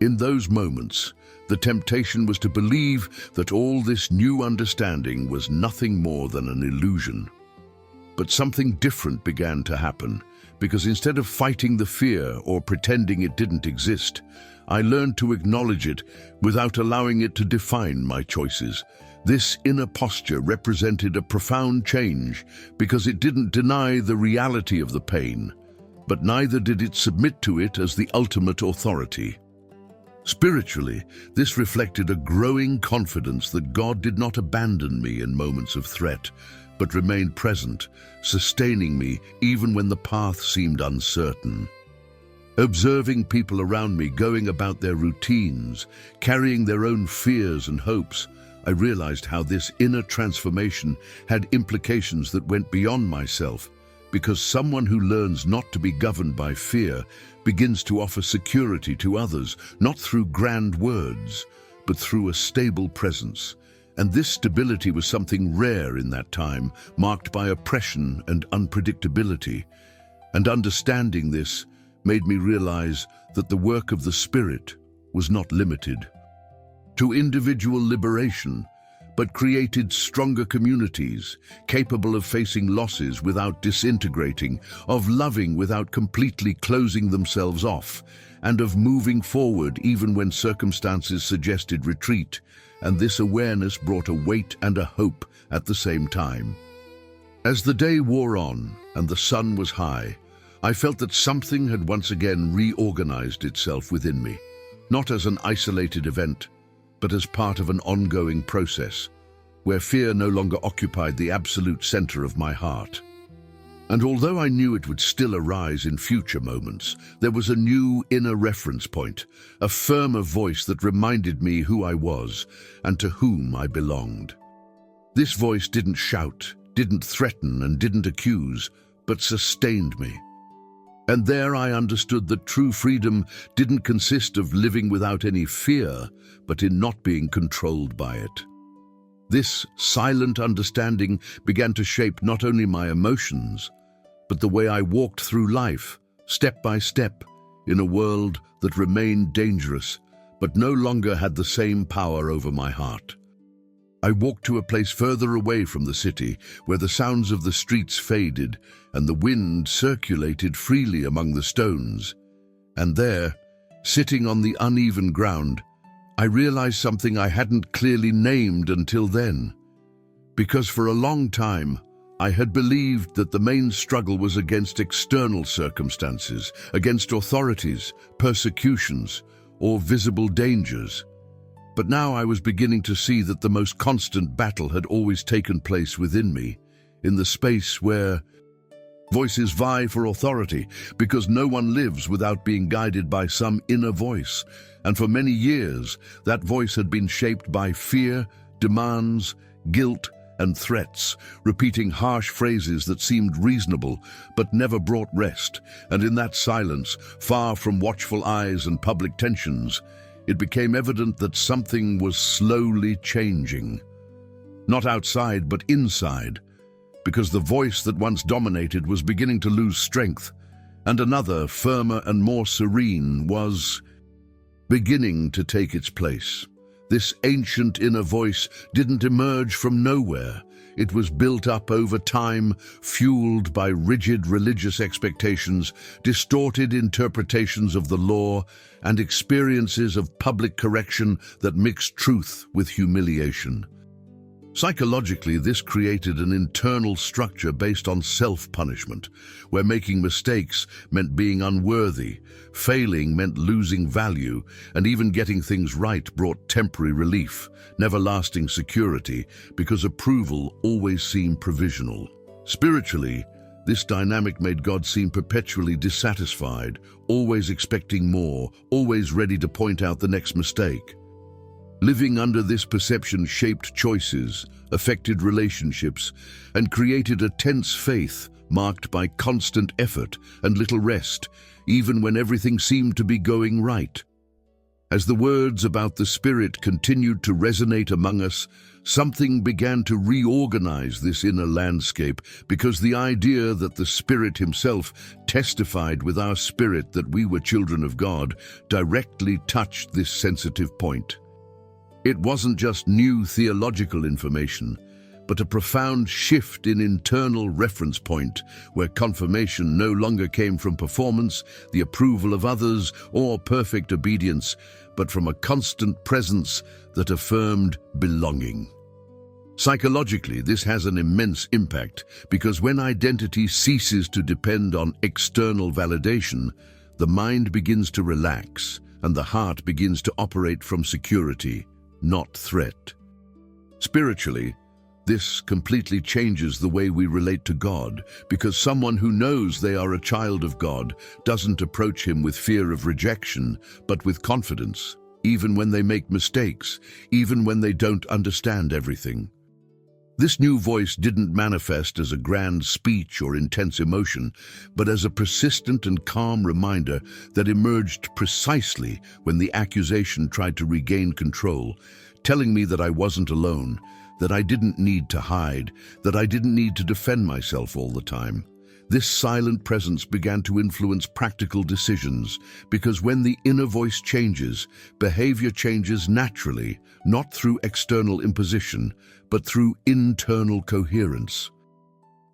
In those moments, the temptation was to believe that all this new understanding was nothing more than an illusion. But something different began to happen, because instead of fighting the fear or pretending it didn't exist, I learned to acknowledge it without allowing it to define my choices. This inner posture represented a profound change because it didn't deny the reality of the pain, but neither did it submit to it as the ultimate authority. Spiritually, this reflected a growing confidence that God did not abandon me in moments of threat, but remained present, sustaining me even when the path seemed uncertain. Observing people around me going about their routines, carrying their own fears and hopes, I realized how this inner transformation had implications that went beyond myself, because someone who learns not to be governed by fear begins to offer security to others, not through grand words, but through a stable presence. And this stability was something rare in that time, marked by oppression and unpredictability. And understanding this made me realize that the work of the Spirit was not limited to individual liberation, but created stronger communities, capable of facing losses without disintegrating, of loving without completely closing themselves off, and of moving forward even when circumstances suggested retreat. And this awareness brought a weight and a hope at the same time. As the day wore on and the sun was high, I felt that something had once again reorganized itself within me, not as an isolated event, but as part of an ongoing process, where fear no longer occupied the absolute center of my heart. And although I knew it would still arise in future moments, there was a new inner reference point, a firmer voice that reminded me who I was and to whom I belonged. This voice didn't shout, didn't threaten, and didn't accuse, but sustained me. And there I understood that true freedom didn't consist of living without any fear, but in not being controlled by it. This silent understanding began to shape not only my emotions, but the way I walked through life, step by step, in a world that remained dangerous, but no longer had the same power over my heart. I walked to a place further away from the city, where the sounds of the streets faded and the wind circulated freely among the stones. And there, sitting on the uneven ground, I realized something I hadn't clearly named until then. Because for a long time, I had believed that the main struggle was against external circumstances, against authorities, persecutions, or visible dangers. But now I was beginning to see that the most constant battle had always taken place within me, in the space where voices vie for authority, because no one lives without being guided by some inner voice. And for many years, that voice had been shaped by fear, demands, guilt, and threats, repeating harsh phrases that seemed reasonable but never brought rest. And in that silence, far from watchful eyes and public tensions, it became evident that something was slowly changing. Not outside, but inside, because the voice that once dominated was beginning to lose strength, and another, firmer and more serene, was beginning to take its place. This ancient inner voice didn't emerge from nowhere. It was built up over time, fueled by rigid religious expectations, distorted interpretations of the law, and experiences of public correction that mixed truth with humiliation. Psychologically, this created an internal structure based on self-punishment, where making mistakes meant being unworthy, failing meant losing value, and even getting things right brought temporary relief, never lasting security, because approval always seemed provisional. Spiritually, this dynamic made God seem perpetually dissatisfied, always expecting more, always ready to point out the next mistake. Living under this perception shaped choices, affected relationships, and created a tense faith marked by constant effort and little rest, even when everything seemed to be going right. As the words about the Spirit continued to resonate among us, something began to reorganize this inner landscape, because the idea that the Spirit Himself testified with our spirit that we were children of God directly touched this sensitive point. It wasn't just new theological information, but a profound shift in internal reference point, where confirmation no longer came from performance, the approval of others, or perfect obedience, but from a constant presence that affirmed belonging. Psychologically, this has an immense impact, because when identity ceases to depend on external validation, the mind begins to relax, and the heart begins to operate from security, not threat. Spiritually, This completely changes the way we relate to God, because someone who knows they are a child of God doesn't approach him with fear of rejection, but with confidence, even when they make mistakes, even when they don't understand everything. This new voice didn't manifest as a grand speech or intense emotion, but as a persistent and calm reminder that emerged precisely when the accusation tried to regain control, telling me that I wasn't alone, that I didn't need to hide, that I didn't need to defend myself all the time. This silent presence began to influence practical decisions, because when the inner voice changes, behavior changes naturally, not through external imposition, but through internal coherence.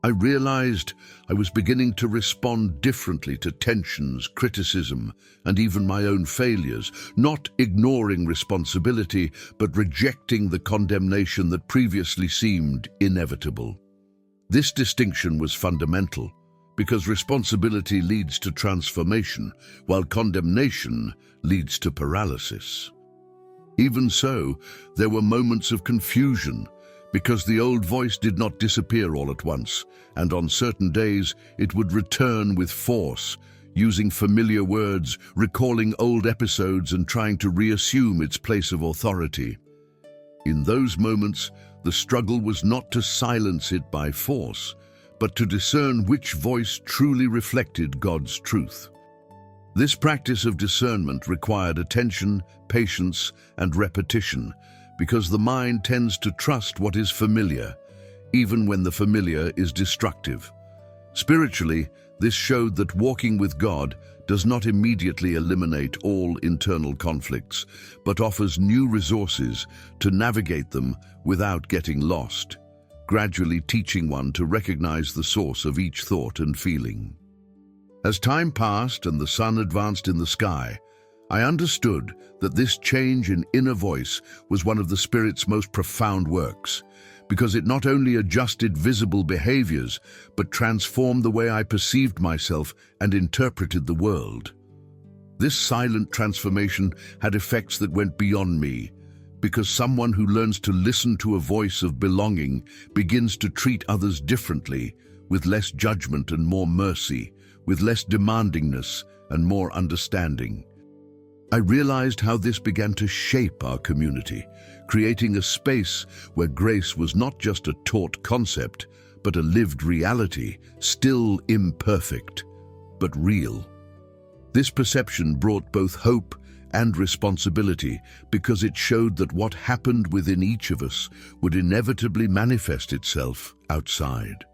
I realized I was beginning to respond differently to tensions, criticism, and even my own failures, not ignoring responsibility, but rejecting the condemnation that previously seemed inevitable. This distinction was fundamental, because responsibility leads to transformation, while condemnation leads to paralysis. Even so, there were moments of confusion, because the old voice did not disappear all at once, and on certain days it would return with force, using familiar words, recalling old episodes and trying to reassume its place of authority. In those moments, the struggle was not to silence it by force, but to discern which voice truly reflected God's truth. This practice of discernment required attention, patience, and repetition, because the mind tends to trust what is familiar, even when the familiar is destructive. Spiritually, this showed that walking with God does not immediately eliminate all internal conflicts, but offers new resources to navigate them without getting lost, gradually teaching one to recognize the source of each thought and feeling. As time passed and the sun advanced in the sky, I understood that this change in inner voice was one of the Spirit's most profound works, because it not only adjusted visible behaviors, but transformed the way I perceived myself and interpreted the world. This silent transformation had effects that went beyond me, because someone who learns to listen to a voice of belonging begins to treat others differently, with less judgment and more mercy, with less demandingness and more understanding. I realized how this began to shape our community, creating a space where grace was not just a taught concept, but a lived reality, still imperfect, but real. This perception brought both hope and responsibility, because it showed that what happened within each of us would inevitably manifest itself outside.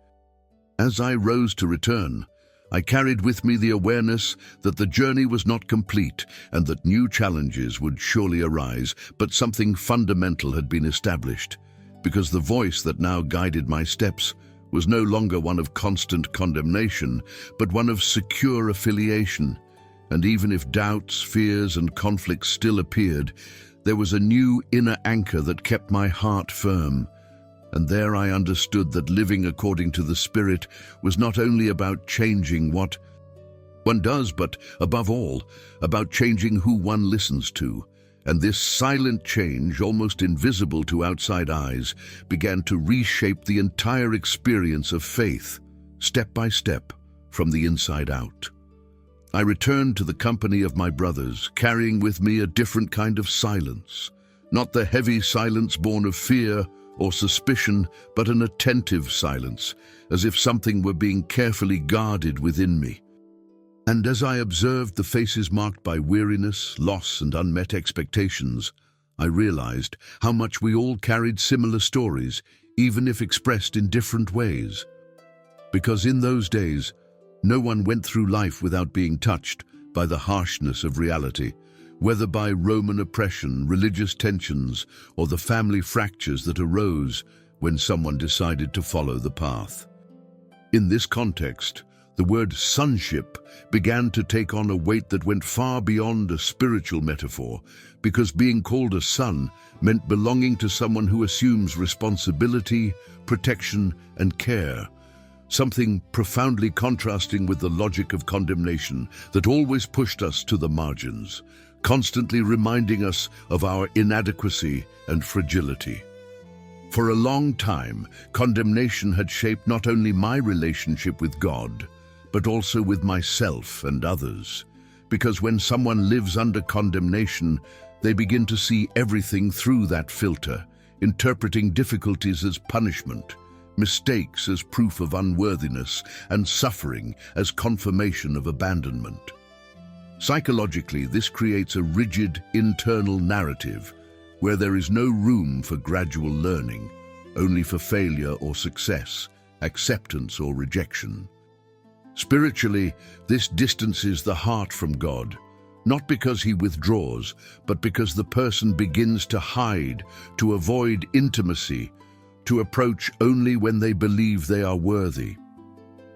As I rose to return, I carried with me the awareness that the journey was not complete and that new challenges would surely arise, but something fundamental had been established, because the voice that now guided my steps was no longer one of constant condemnation, but one of secure affiliation. And even if doubts, fears, and conflicts still appeared, there was a new inner anchor that kept my heart firm. And there I understood that living according to the Spirit was not only about changing what one does, but above all, about changing who one listens to. And this silent change, almost invisible to outside eyes, began to reshape the entire experience of faith, step by step, from the inside out. I returned to the company of my brothers, carrying with me a different kind of silence, not the heavy silence born of fear or suspicion, but an attentive silence, as if something were being carefully guarded within me. And as I observed the faces marked by weariness, loss, and unmet expectations, I realized how much we all carried similar stories, even if expressed in different ways. Because in those days, no one went through life without being touched by the harshness of reality, whether by Roman oppression, religious tensions, or the family fractures that arose when someone decided to follow the path. In this context, the word sonship began to take on a weight that went far beyond a spiritual metaphor, because being called a son meant belonging to someone who assumes responsibility, protection, and care, something profoundly contrasting with the logic of condemnation that always pushed us to the margins, constantly reminding us of our inadequacy and fragility. For a long time, condemnation had shaped not only my relationship with God, but also with myself and others. Because when someone lives under condemnation, they begin to see everything through that filter, interpreting difficulties as punishment, mistakes as proof of unworthiness, and suffering as confirmation of abandonment. Psychologically, this creates a rigid internal narrative where there is no room for gradual learning, only for failure or success, acceptance or rejection. Spiritually, this distances the heart from God, not because he withdraws, but because the person begins to hide, to avoid intimacy, to approach only when they believe they are worthy.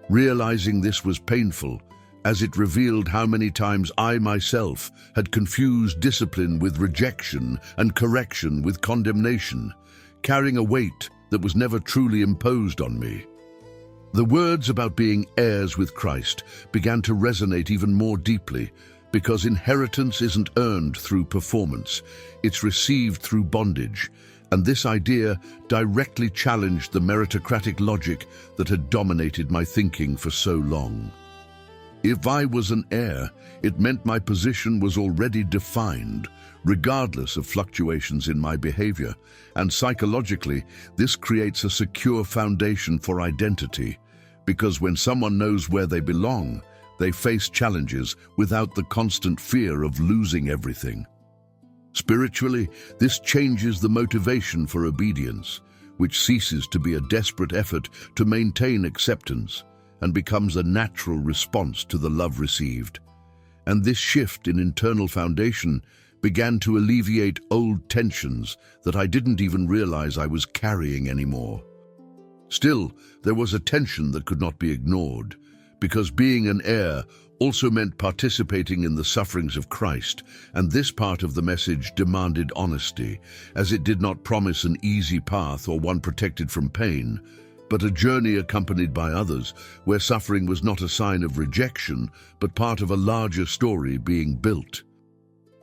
Realizing this was painful, as it revealed how many times I myself had confused discipline with rejection and correction with condemnation, carrying a weight that was never truly imposed on me. The words about being heirs with Christ began to resonate even more deeply, because inheritance isn't earned through performance, it's received through bondage, and this idea directly challenged the meritocratic logic that had dominated my thinking for so long. If I was an heir, it meant my position was already defined, regardless of fluctuations in my behavior, and psychologically, this creates a secure foundation for identity, because when someone knows where they belong, they face challenges without the constant fear of losing everything. Spiritually, this changes the motivation for obedience, which ceases to be a desperate effort to maintain acceptance and becomes a natural response to the love received. And this shift in internal foundation began to alleviate old tensions that I didn't even realize I was carrying anymore. Still, there was a tension that could not be ignored, because being an heir also meant participating in the sufferings of Christ, and this part of the message demanded honesty, as it did not promise an easy path or one protected from pain, but a journey accompanied by others, where suffering was not a sign of rejection, but part of a larger story being built.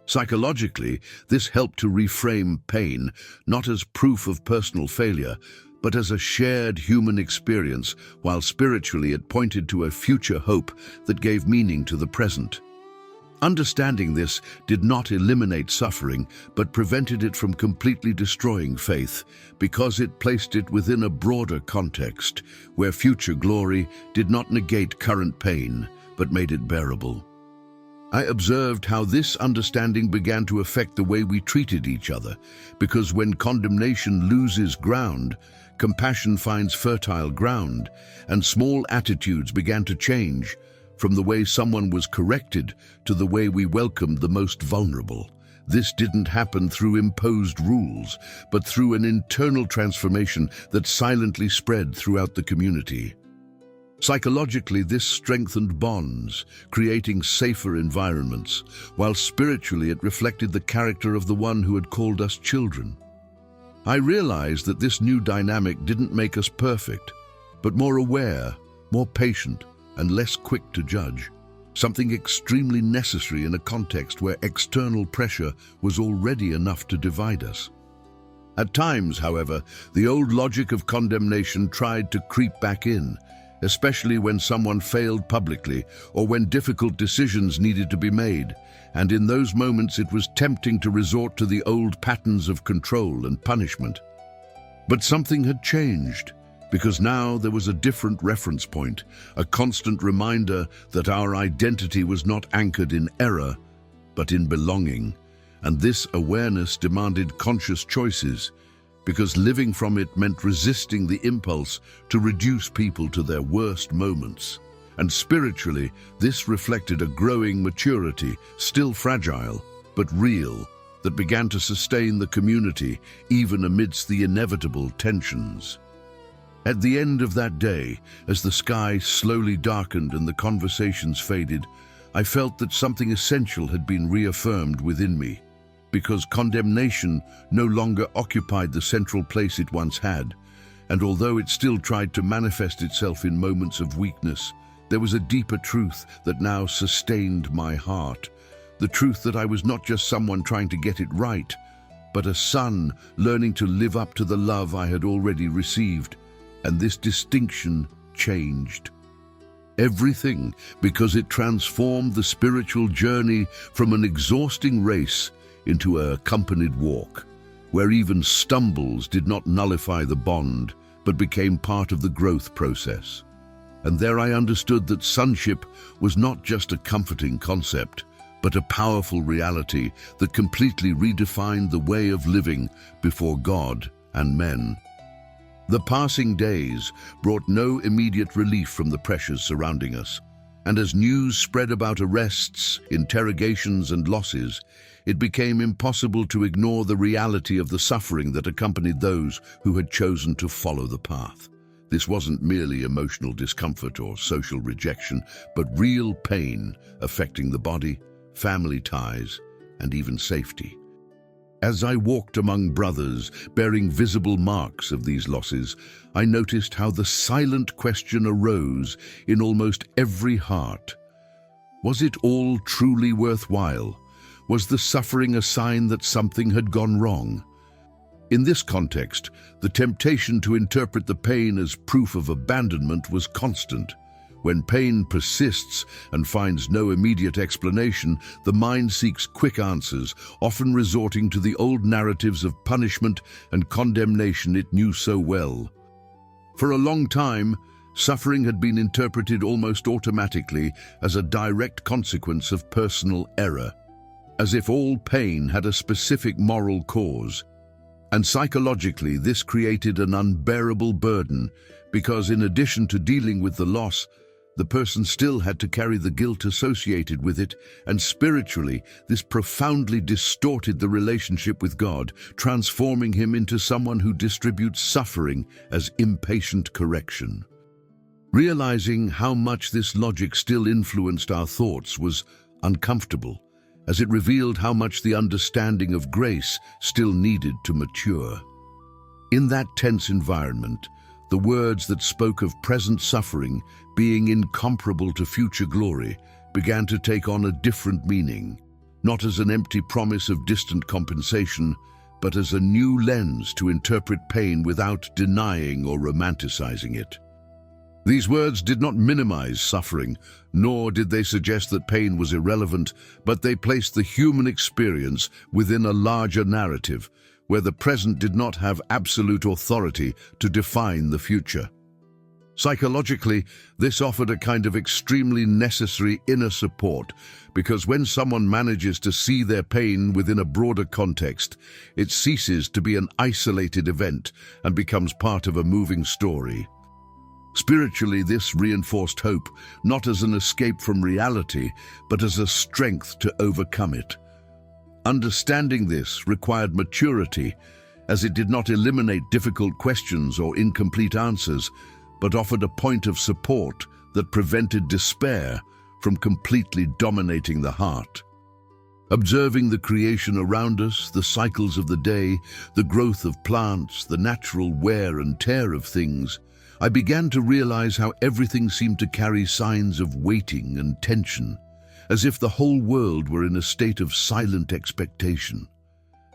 Psychologically, this helped to reframe pain, not as proof of personal failure, but as a shared human experience, while spiritually it pointed to a future hope that gave meaning to the present. Understanding this did not eliminate suffering, but prevented it from completely destroying faith, because it placed it within a broader context, where future glory did not negate current pain, but made it bearable. I observed how this understanding began to affect the way we treated each other, because when condemnation loses ground, compassion finds fertile ground, and small attitudes began to change, from the way someone was corrected to the way we welcomed the most vulnerable. This didn't happen through imposed rules, but through an internal transformation that silently spread throughout the community. Psychologically, this strengthened bonds, creating safer environments, while spiritually it reflected the character of the one who had called us children. I realized that this new dynamic didn't make us perfect, but more aware, more patient, and less quick to judge, something extremely necessary in a context where external pressure was already enough to divide us. At times, however, the old logic of condemnation tried to creep back in, especially when someone failed publicly or when difficult decisions needed to be made, and in those moments it was tempting to resort to the old patterns of control and punishment. But something had changed, because now there was a different reference point, a constant reminder that our identity was not anchored in error, but in belonging, and this awareness demanded conscious choices, because living from it meant resisting the impulse to reduce people to their worst moments. And spiritually, this reflected a growing maturity, still fragile, but real, that began to sustain the community even amidst the inevitable tensions. At the end of that day, as the sky slowly darkened and the conversations faded, I felt that something essential had been reaffirmed within me, because condemnation no longer occupied the central place it once had, and although it still tried to manifest itself in moments of weakness, there was a deeper truth that now sustained my heart, the truth that I was not just someone trying to get it right, but a son learning to live up to the love I had already received. And this distinction changed everything, because it transformed the spiritual journey from an exhausting race into an accompanied walk, where even stumbles did not nullify the bond, but became part of the growth process. And there I understood that sonship was not just a comforting concept, but a powerful reality that completely redefined the way of living before God and men. The passing days brought no immediate relief from the pressures surrounding us, and as news spread about arrests, interrogations, and losses, it became impossible to ignore the reality of the suffering that accompanied those who had chosen to follow the path. This wasn't merely emotional discomfort or social rejection, but real pain affecting the body, family ties, and even safety. As I walked among brothers bearing visible marks of these losses, I noticed how the silent question arose in almost every heart. Was it all truly worthwhile? Was the suffering a sign that something had gone wrong? In this context, the temptation to interpret the pain as proof of abandonment was constant. When pain persists and finds no immediate explanation, the mind seeks quick answers, often resorting to the old narratives of punishment and condemnation it knew so well. For a long time, suffering had been interpreted almost automatically as a direct consequence of personal error, as if all pain had a specific moral cause. And psychologically, this created an unbearable burden, because in addition to dealing with the loss, the person still had to carry the guilt associated with it, and spiritually, this profoundly distorted the relationship with God, transforming him into someone who distributes suffering as impatient correction. Realizing how much this logic still influenced our thoughts was uncomfortable, as it revealed how much the understanding of grace still needed to mature. In that tense environment, the words that spoke of present suffering being incomparable to future glory began to take on a different meaning, not as an empty promise of distant compensation, but as a new lens to interpret pain without denying or romanticizing it. These words did not minimize suffering, nor did they suggest that pain was irrelevant, but they placed the human experience within a larger narrative, where the present did not have absolute authority to define the future. Psychologically, this offered a kind of extremely necessary inner support, because when someone manages to see their pain within a broader context, it ceases to be an isolated event and becomes part of a moving story. Spiritually, this reinforced hope, not as an escape from reality, but as a strength to overcome it. Understanding this required maturity, as it did not eliminate difficult questions or incomplete answers, but offered a point of support that prevented despair from completely dominating the heart. Observing the creation around us, the cycles of the day, the growth of plants, the natural wear and tear of things, I began to realize how everything seemed to carry signs of waiting and tension, as if the whole world were in a state of silent expectation.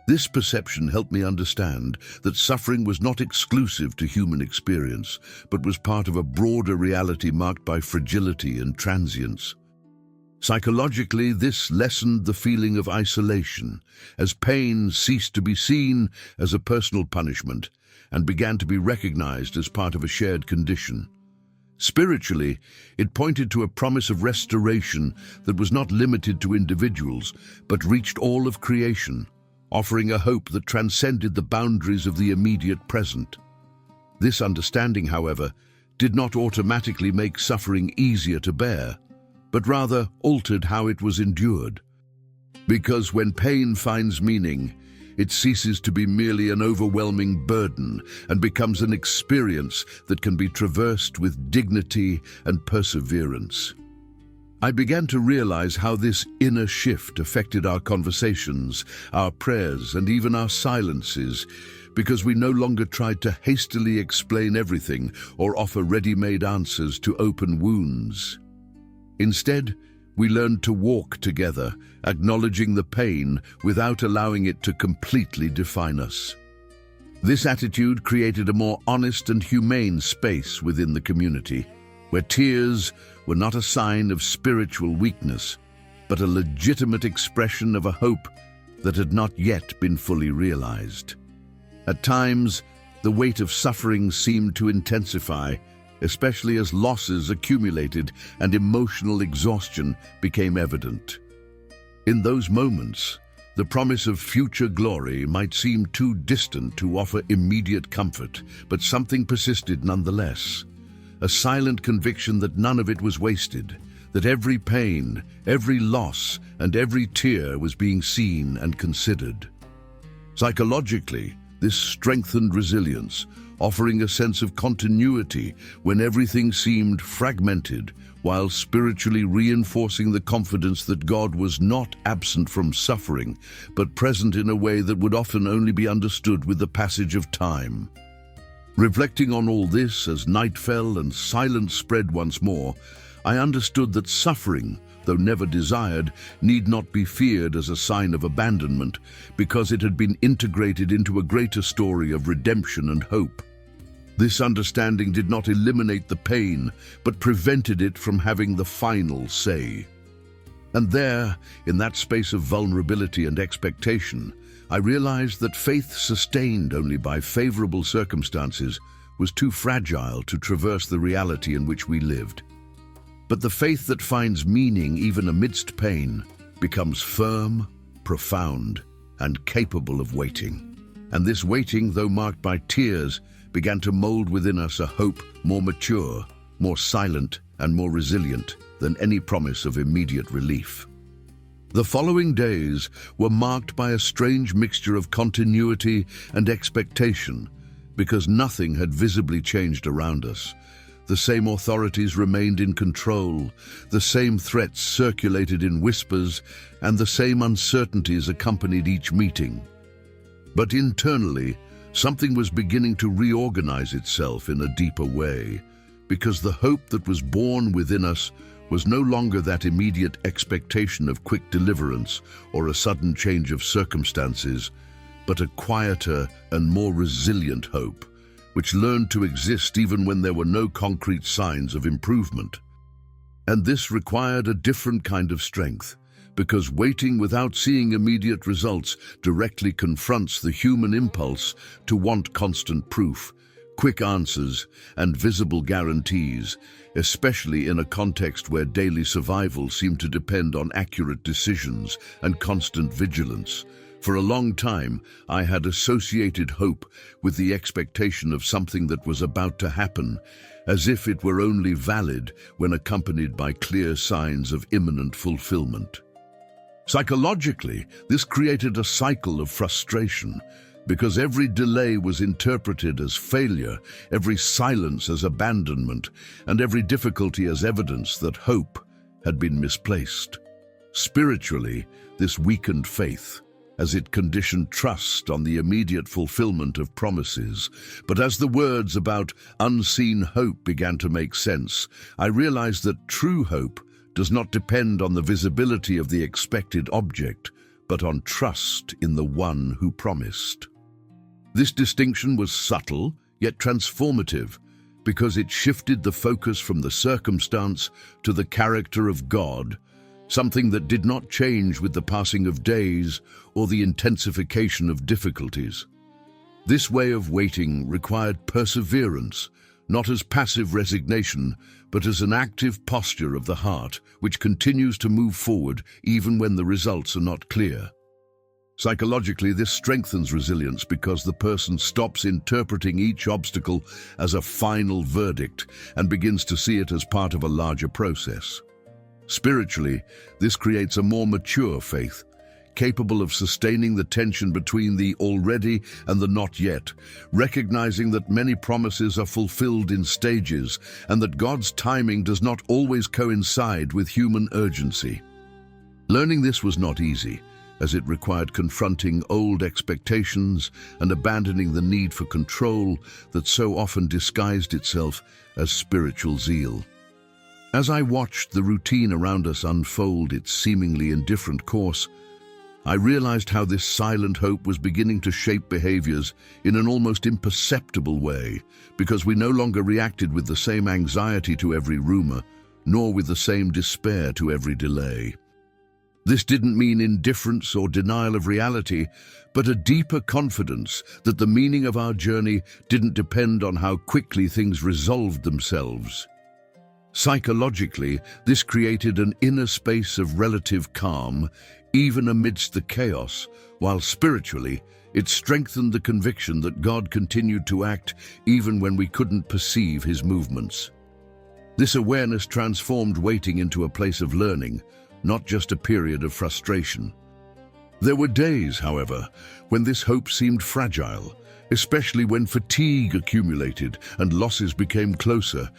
This perception helped me understand that suffering was not exclusive to human experience, but was part of a broader reality marked by fragility and transience. Psychologically, this lessened the feeling of isolation, as pain ceased to be seen as a personal punishment and began to be recognized as part of a shared condition. Spiritually, it pointed to a promise of restoration that was not limited to individuals, but reached all of creation, offering a hope that transcended the boundaries of the immediate present. This understanding, however, did not automatically make suffering easier to bear, but rather altered how it was endured. Because when pain finds meaning, it ceases to be merely an overwhelming burden and becomes an experience that can be traversed with dignity and perseverance. I began to realize how this inner shift affected our conversations, our prayers, and even our silences, because we no longer tried to hastily explain everything or offer ready-made answers to open wounds. Instead, We learned to walk together, acknowledging the pain without allowing it to completely define us. This attitude created a more honest and humane space within the community, where tears were not a sign of spiritual weakness, but a legitimate expression of a hope that had not yet been fully realized. At times, the weight of suffering seemed to intensify, especially as losses accumulated and emotional exhaustion became evident. In those moments, the promise of future glory might seem too distant to offer immediate comfort, but something persisted nonetheless. A silent conviction that none of it was wasted, that every pain, every loss, and every tear was being seen and considered. Psychologically, this strengthened resilience, offering a sense of continuity when everything seemed fragmented, while spiritually reinforcing the confidence that God was not absent from suffering, but present in a way that would often only be understood with the passage of time. Reflecting on all this as night fell and silence spread once more, I understood that suffering, though never desired, need not be feared as a sign of abandonment, because it had been integrated into a greater story of redemption and hope. This understanding did not eliminate the pain, but prevented it from having the final say. And there, in that space of vulnerability and expectation, I realized that faith sustained only by favorable circumstances was too fragile to traverse the reality in which we lived. But the faith that finds meaning even amidst pain becomes firm, profound, and capable of waiting. And this waiting, though marked by tears, began to mold within us a hope more mature, more silent, and more resilient than any promise of immediate relief. The following days were marked by a strange mixture of continuity and expectation, because nothing had visibly changed around us. The same authorities remained in control, the same threats circulated in whispers, and the same uncertainties accompanied each meeting. But internally, something was beginning to reorganize itself in a deeper way, because the hope that was born within us was no longer that immediate expectation of quick deliverance or a sudden change of circumstances, but a quieter and more resilient hope, which learned to exist even when there were no concrete signs of improvement. And this required a different kind of strength, because waiting without seeing immediate results directly confronts the human impulse to want constant proof, quick answers, and visible guarantees, especially in a context where daily survival seemed to depend on accurate decisions and constant vigilance. For a long time, I had associated hope with the expectation of something that was about to happen, as if it were only valid when accompanied by clear signs of imminent fulfillment. Psychologically, this created a cycle of frustration, because every delay was interpreted as failure, every silence as abandonment, and every difficulty as evidence that hope had been misplaced. Spiritually, this weakened faith, as it conditioned trust on the immediate fulfillment of promises. But as the words about unseen hope began to make sense, I realized that true hope does not depend on the visibility of the expected object, but on trust in the one who promised. This distinction was subtle, yet transformative, because it shifted the focus from the circumstance to the character of God, something that did not change with the passing of days or the intensification of difficulties. This way of waiting required perseverance, not as passive resignation, but as an active posture of the heart, which continues to move forward even when the results are not clear. Psychologically, this strengthens resilience because the person stops interpreting each obstacle as a final verdict and begins to see it as part of a larger process. Spiritually, this creates a more mature faith, capable of sustaining the tension between the already and the not yet, recognizing that many promises are fulfilled in stages and that God's timing does not always coincide with human urgency. Learning this was not easy, as it required confronting old expectations and abandoning the need for control that so often disguised itself as spiritual zeal. As I watched the routine around us unfold its seemingly indifferent course, I realized how this silent hope was beginning to shape behaviors in an almost imperceptible way, because we no longer reacted with the same anxiety to every rumor, nor with the same despair to every delay. This didn't mean indifference or denial of reality, but a deeper confidence that the meaning of our journey didn't depend on how quickly things resolved themselves. Psychologically, this created an inner space of relative calm, even amidst the chaos, while spiritually, it strengthened the conviction that God continued to act even when we couldn't perceive his movements. This awareness transformed waiting into a place of learning, not just a period of frustration. There were days, however, when this hope seemed fragile, especially when fatigue accumulated and losses became closer.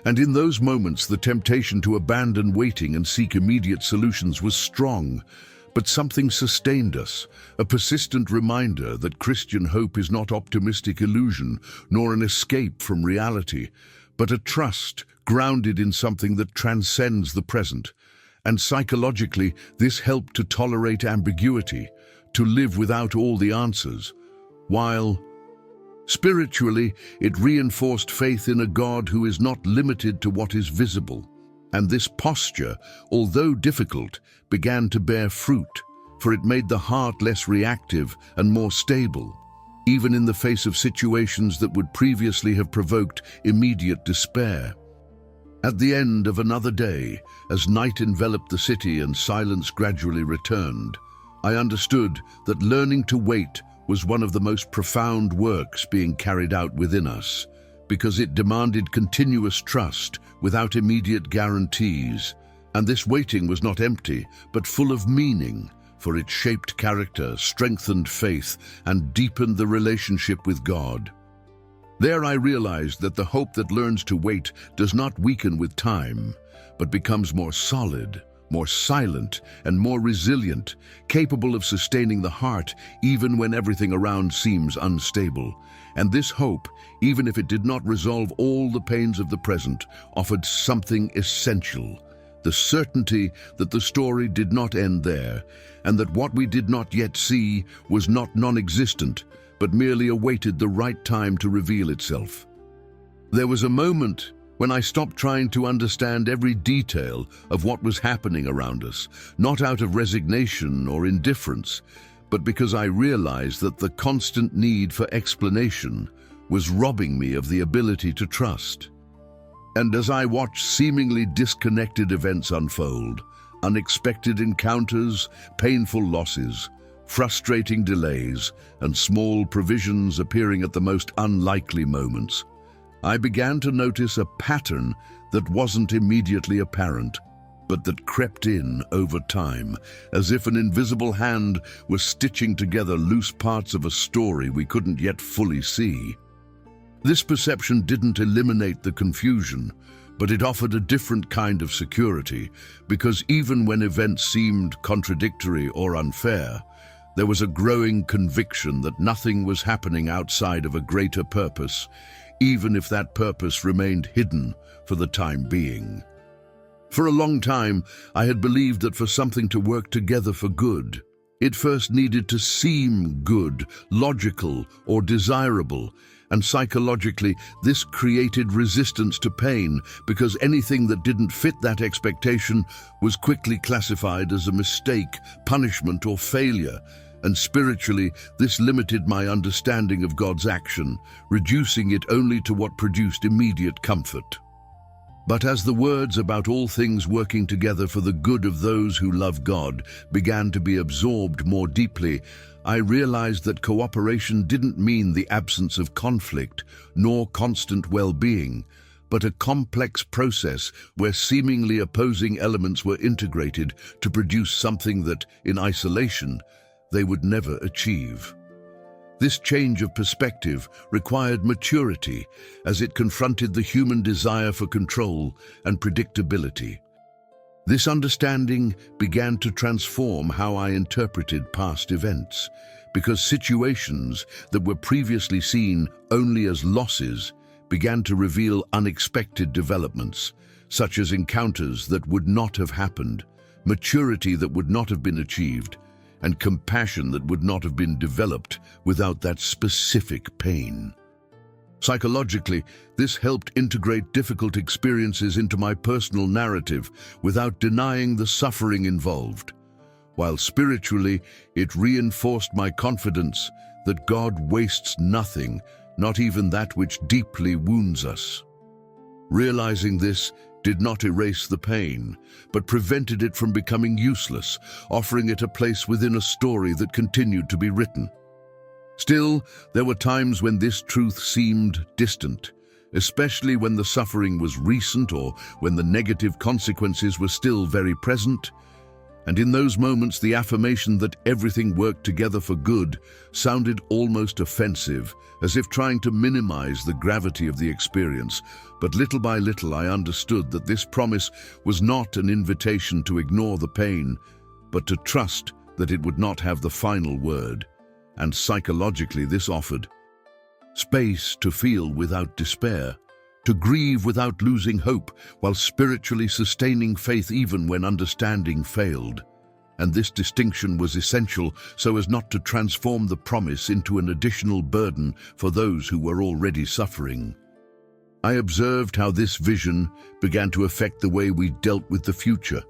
And in those moments, the temptation to abandon waiting and seek immediate solutions was strong. But something sustained us, a persistent reminder that Christian hope is not optimistic illusion, nor an escape from reality, but a trust grounded in something that transcends the present. And psychologically, this helped to tolerate ambiguity, to live without all the answers, while spiritually, it reinforced faith in a God who is not limited to what is visible. And this posture, although difficult, began to bear fruit, for it made the heart less reactive and more stable, even in the face of situations that would previously have provoked immediate despair. At the end of another day, as night enveloped the city and silence gradually returned, I understood that learning to wait was one of the most profound works being carried out within us, because it demanded continuous trust without immediate guarantees. And this waiting was not empty, but full of meaning, for it shaped character, strengthened faith, and deepened the relationship with God. There I realized that the hope that learns to wait does not weaken with time, but becomes more solid, more silent, and more resilient, capable of sustaining the heart even when everything around seems unstable. And this hope, even if it did not resolve all the pains of the present, offered something essential: the certainty that the story did not end there, and that what we did not yet see was not non-existent, but merely awaited the right time to reveal itself. There was a moment when I stopped trying to understand every detail of what was happening around us, not out of resignation or indifference, but because I realized that the constant need for explanation was robbing me of the ability to trust. And as I watched seemingly disconnected events unfold, unexpected encounters, painful losses, frustrating delays, and small provisions appearing at the most unlikely moments, I began to notice a pattern that wasn't immediately apparent, but that crept in over time, as if an invisible hand was stitching together loose parts of a story we couldn't yet fully see. This perception didn't eliminate the confusion, but it offered a different kind of security, because even when events seemed contradictory or unfair, there was a growing conviction that nothing was happening outside of a greater purpose, even if that purpose remained hidden for the time being. For a long time, I had believed that for something to work together for good, it first needed to seem good, logical, or desirable, and psychologically, this created resistance to pain, because anything that didn't fit that expectation was quickly classified as a mistake, punishment, or failure. And spiritually, this limited my understanding of God's action, reducing it only to what produced immediate comfort. But as the words about all things working together for the good of those who love God began to be absorbed more deeply, I realized that cooperation didn't mean the absence of conflict, nor constant well-being, but a complex process where seemingly opposing elements were integrated to produce something that, in isolation, they would never achieve. This change of perspective required maturity, as it confronted the human desire for control and predictability. This understanding began to transform how I interpreted past events, because situations that were previously seen only as losses began to reveal unexpected developments, such as encounters that would not have happened, maturity that would not have been achieved, and compassion that would not have been developed without that specific pain. Psychologically, this helped integrate difficult experiences into my personal narrative without denying the suffering involved, while spiritually, it reinforced my confidence that God wastes nothing, not even that which deeply wounds us. Realizing this did not erase the pain, but prevented it from becoming useless, offering it a place within a story that continued to be written. Still, there were times when this truth seemed distant, especially when the suffering was recent or when the negative consequences were still very present. And in those moments, the affirmation that everything worked together for good sounded almost offensive, as if trying to minimize the gravity of the experience. But little by little, I understood that this promise was not an invitation to ignore the pain, but to trust that it would not have the final word. And psychologically, this offered space to feel without despair, to grieve without losing hope, while spiritually sustaining faith even when understanding failed. And this distinction was essential so as not to transform the promise into an additional burden for those who were already suffering. I observed how this vision began to affect the way we dealt with the future,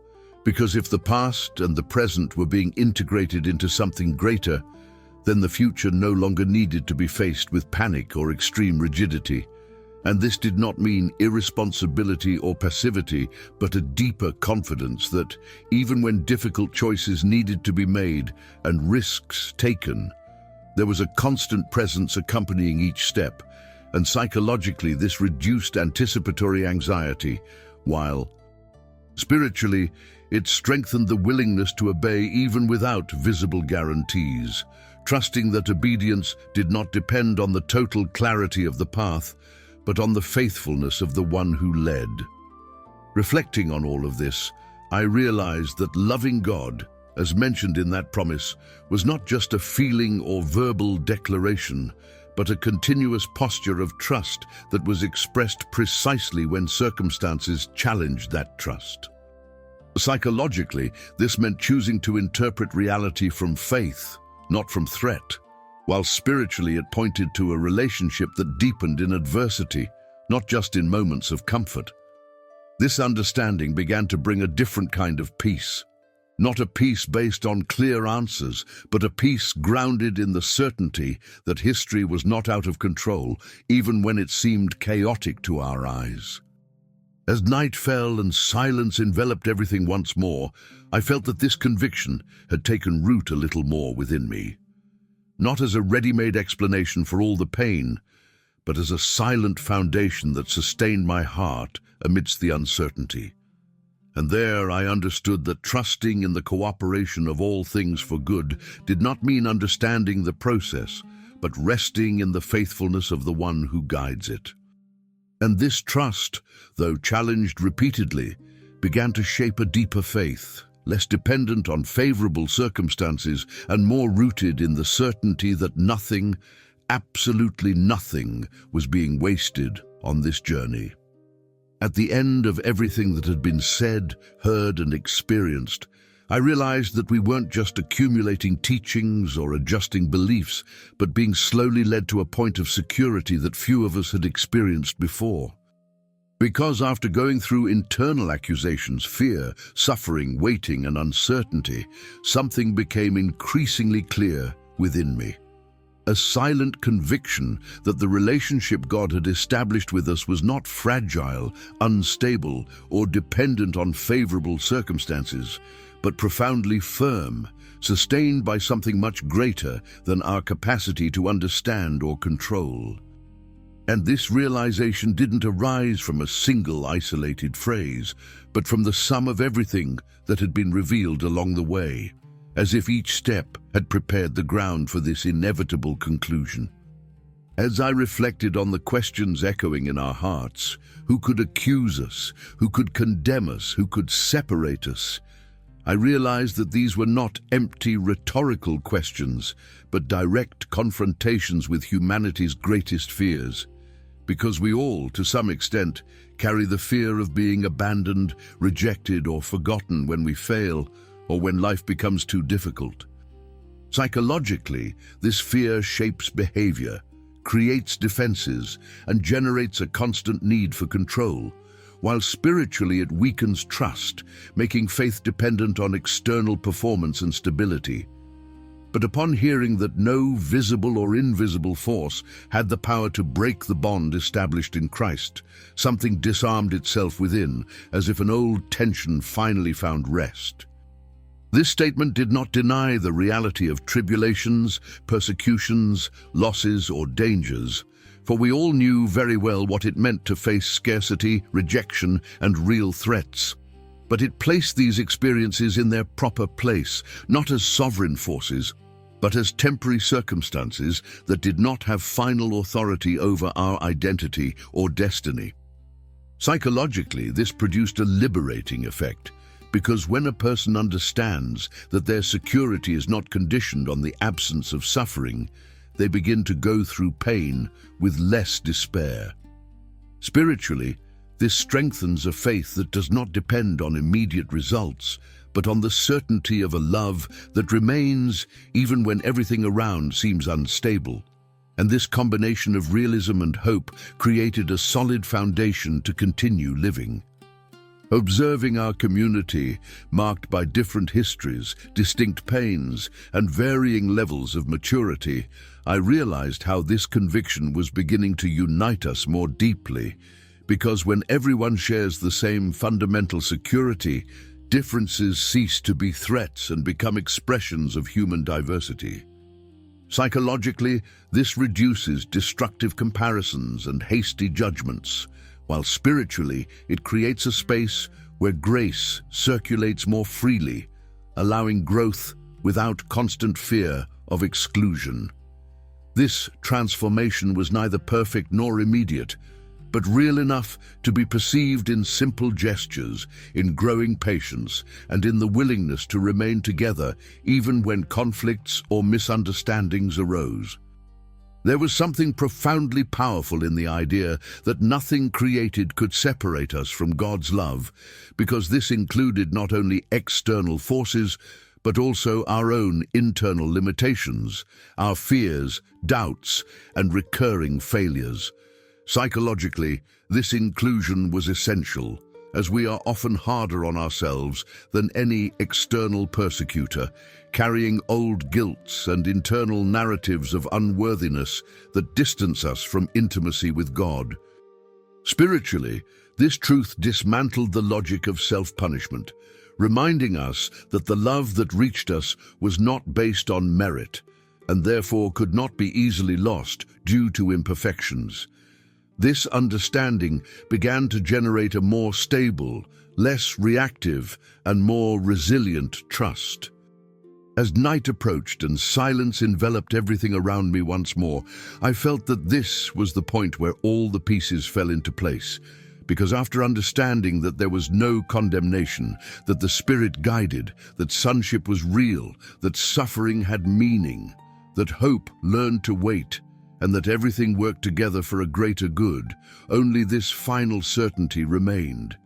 because if the past and the present were being integrated into something greater, then the future no longer needed to be faced with panic or extreme rigidity. And this did not mean irresponsibility or passivity, but a deeper confidence that, even when difficult choices needed to be made and risks taken, there was a constant presence accompanying each step, and psychologically this reduced anticipatory anxiety, while spiritually it strengthened the willingness to obey even without visible guarantees, trusting that obedience did not depend on the total clarity of the path, but on the faithfulness of the one who led. Reflecting on all of this, I realized that loving God, as mentioned in that promise, was not just a feeling or verbal declaration, but a continuous posture of trust that was expressed precisely when circumstances challenged that trust. Psychologically, this meant choosing to interpret reality from faith, not from threat, while spiritually it pointed to a relationship that deepened in adversity, not just in moments of comfort. This understanding began to bring a different kind of peace, not a peace based on clear answers, but a peace grounded in the certainty that history was not out of control, even when it seemed chaotic to our eyes. As night fell and silence enveloped everything once more, I felt that this conviction had taken root a little more within me. Not as a ready-made explanation for all the pain, but as a silent foundation that sustained my heart amidst the uncertainty. And there I understood that trusting in the cooperation of all things for good did not mean understanding the process, but resting in the faithfulness of the one who guides it. And this trust, though challenged repeatedly, began to shape a deeper faith, less dependent on favorable circumstances and more rooted in the certainty that nothing, absolutely nothing, was being wasted on this journey. At the end of everything that had been said, heard, and experienced, I realized that we weren't just accumulating teachings or adjusting beliefs, but being slowly led to a point of security that few of us had experienced before. Because after going through internal accusations, fear, suffering, waiting, and uncertainty, something became increasingly clear within me. A silent conviction that the relationship God had established with us was not fragile, unstable, or dependent on favorable circumstances, but profoundly firm, sustained by something much greater than our capacity to understand or control. And this realization didn't arise from a single isolated phrase, but from the sum of everything that had been revealed along the way, as if each step had prepared the ground for this inevitable conclusion. As I reflected on the questions echoing in our hearts, who could accuse us, who could condemn us, who could separate us, I realized that these were not empty rhetorical questions, but direct confrontations with humanity's greatest fears. because we all, to some extent, carry the fear of being abandoned, rejected, or forgotten when we fail, or when life becomes too difficult. Psychologically, this fear shapes behavior, creates defenses, and generates a constant need for control, while spiritually it weakens trust, making faith dependent on external performance and stability. But upon hearing that no visible or invisible force had the power to break the bond established in Christ, something disarmed itself within, as if an old tension finally found rest. This statement did not deny the reality of tribulations, persecutions, losses, or dangers, for we all knew very well what it meant to face scarcity, rejection, and real threats. But it placed these experiences in their proper place, not as sovereign forces, but as temporary circumstances that did not have final authority over our identity or destiny. Psychologically, this produced a liberating effect, because when a person understands that their security is not conditioned on the absence of suffering, they begin to go through pain with less despair. Spiritually, this strengthens a faith that does not depend on immediate results, but on the certainty of a love that remains even when everything around seems unstable. And this combination of realism and hope created a solid foundation to continue living. Observing our community, marked by different histories, distinct pains, and varying levels of maturity, I realized how this conviction was beginning to unite us more deeply. Because when everyone shares the same fundamental security, differences cease to be threats and become expressions of human diversity. Psychologically, this reduces destructive comparisons and hasty judgments, while spiritually, it creates a space where grace circulates more freely, allowing growth without constant fear of exclusion. This transformation was neither perfect nor immediate, but real enough to be perceived in simple gestures, in growing patience, and in the willingness to remain together even when conflicts or misunderstandings arose. There was something profoundly powerful in the idea that nothing created could separate us from God's love, because this included not only external forces, but also our own internal limitations, our fears, doubts, and recurring failures. Psychologically, this inclusion was essential, as we are often harder on ourselves than any external persecutor, carrying old guilts and internal narratives of unworthiness that distance us from intimacy with God. Spiritually, this truth dismantled the logic of self-punishment, reminding us that the love that reached us was not based on merit, and therefore could not be easily lost due to imperfections. This understanding began to generate a more stable, less reactive, and more resilient trust. As night approached and silence enveloped everything around me once more, I felt that this was the point where all the pieces fell into place, because after understanding that there was no condemnation, that the Spirit guided, that sonship was real, that suffering had meaning, that hope learned to wait, and that everything worked together for a greater good, only this final certainty remained,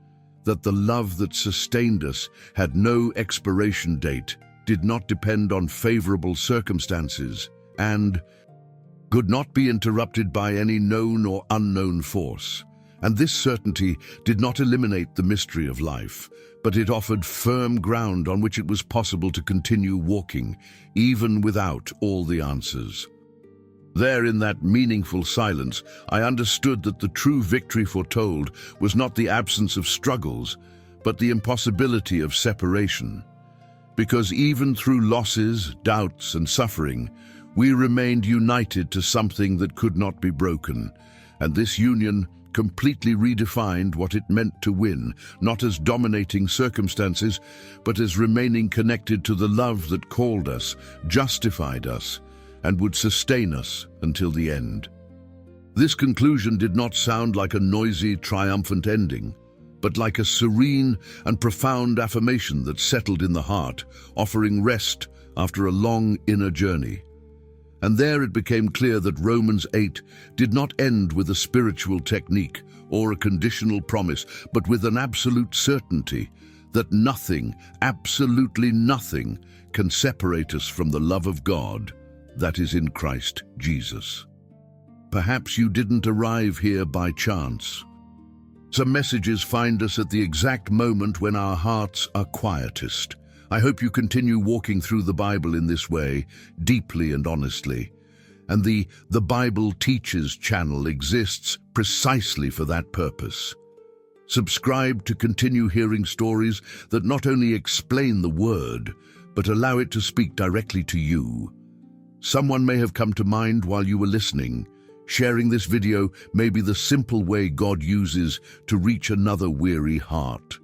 that the love that sustained us had no expiration date, did not depend on favorable circumstances, and could not be interrupted by any known or unknown force. And this certainty did not eliminate the mystery of life, but it offered firm ground on which it was possible to continue walking, even without all the answers. There, in that meaningful silence, I understood that the true victory foretold was not the absence of struggles, but the impossibility of separation. Because even through losses, doubts, and suffering, we remained united to something that could not be broken, and this union completely redefined what it meant to win, not as dominating circumstances, but as remaining connected to the love that called us, justified us, and would sustain us until the end. This conclusion did not sound like a noisy, triumphant ending, but like a serene and profound affirmation that settled in the heart, offering rest after a long inner journey. And there it became clear that Romans 8 did not end with a spiritual technique or a conditional promise, but with an absolute certainty that nothing, absolutely nothing, can separate us from the love of God that is in Christ Jesus. Perhaps you didn't arrive here by chance. Some messages find us at the exact moment when our hearts are quietest. I hope you continue walking through the Bible in this way, deeply and honestly. And the Bible Teaches channel exists precisely for that purpose. Subscribe to continue hearing stories that not only explain the Word, but allow it to speak directly to you. Someone may have come to mind while you were listening. Sharing this video may be the simple way God uses to reach another weary heart.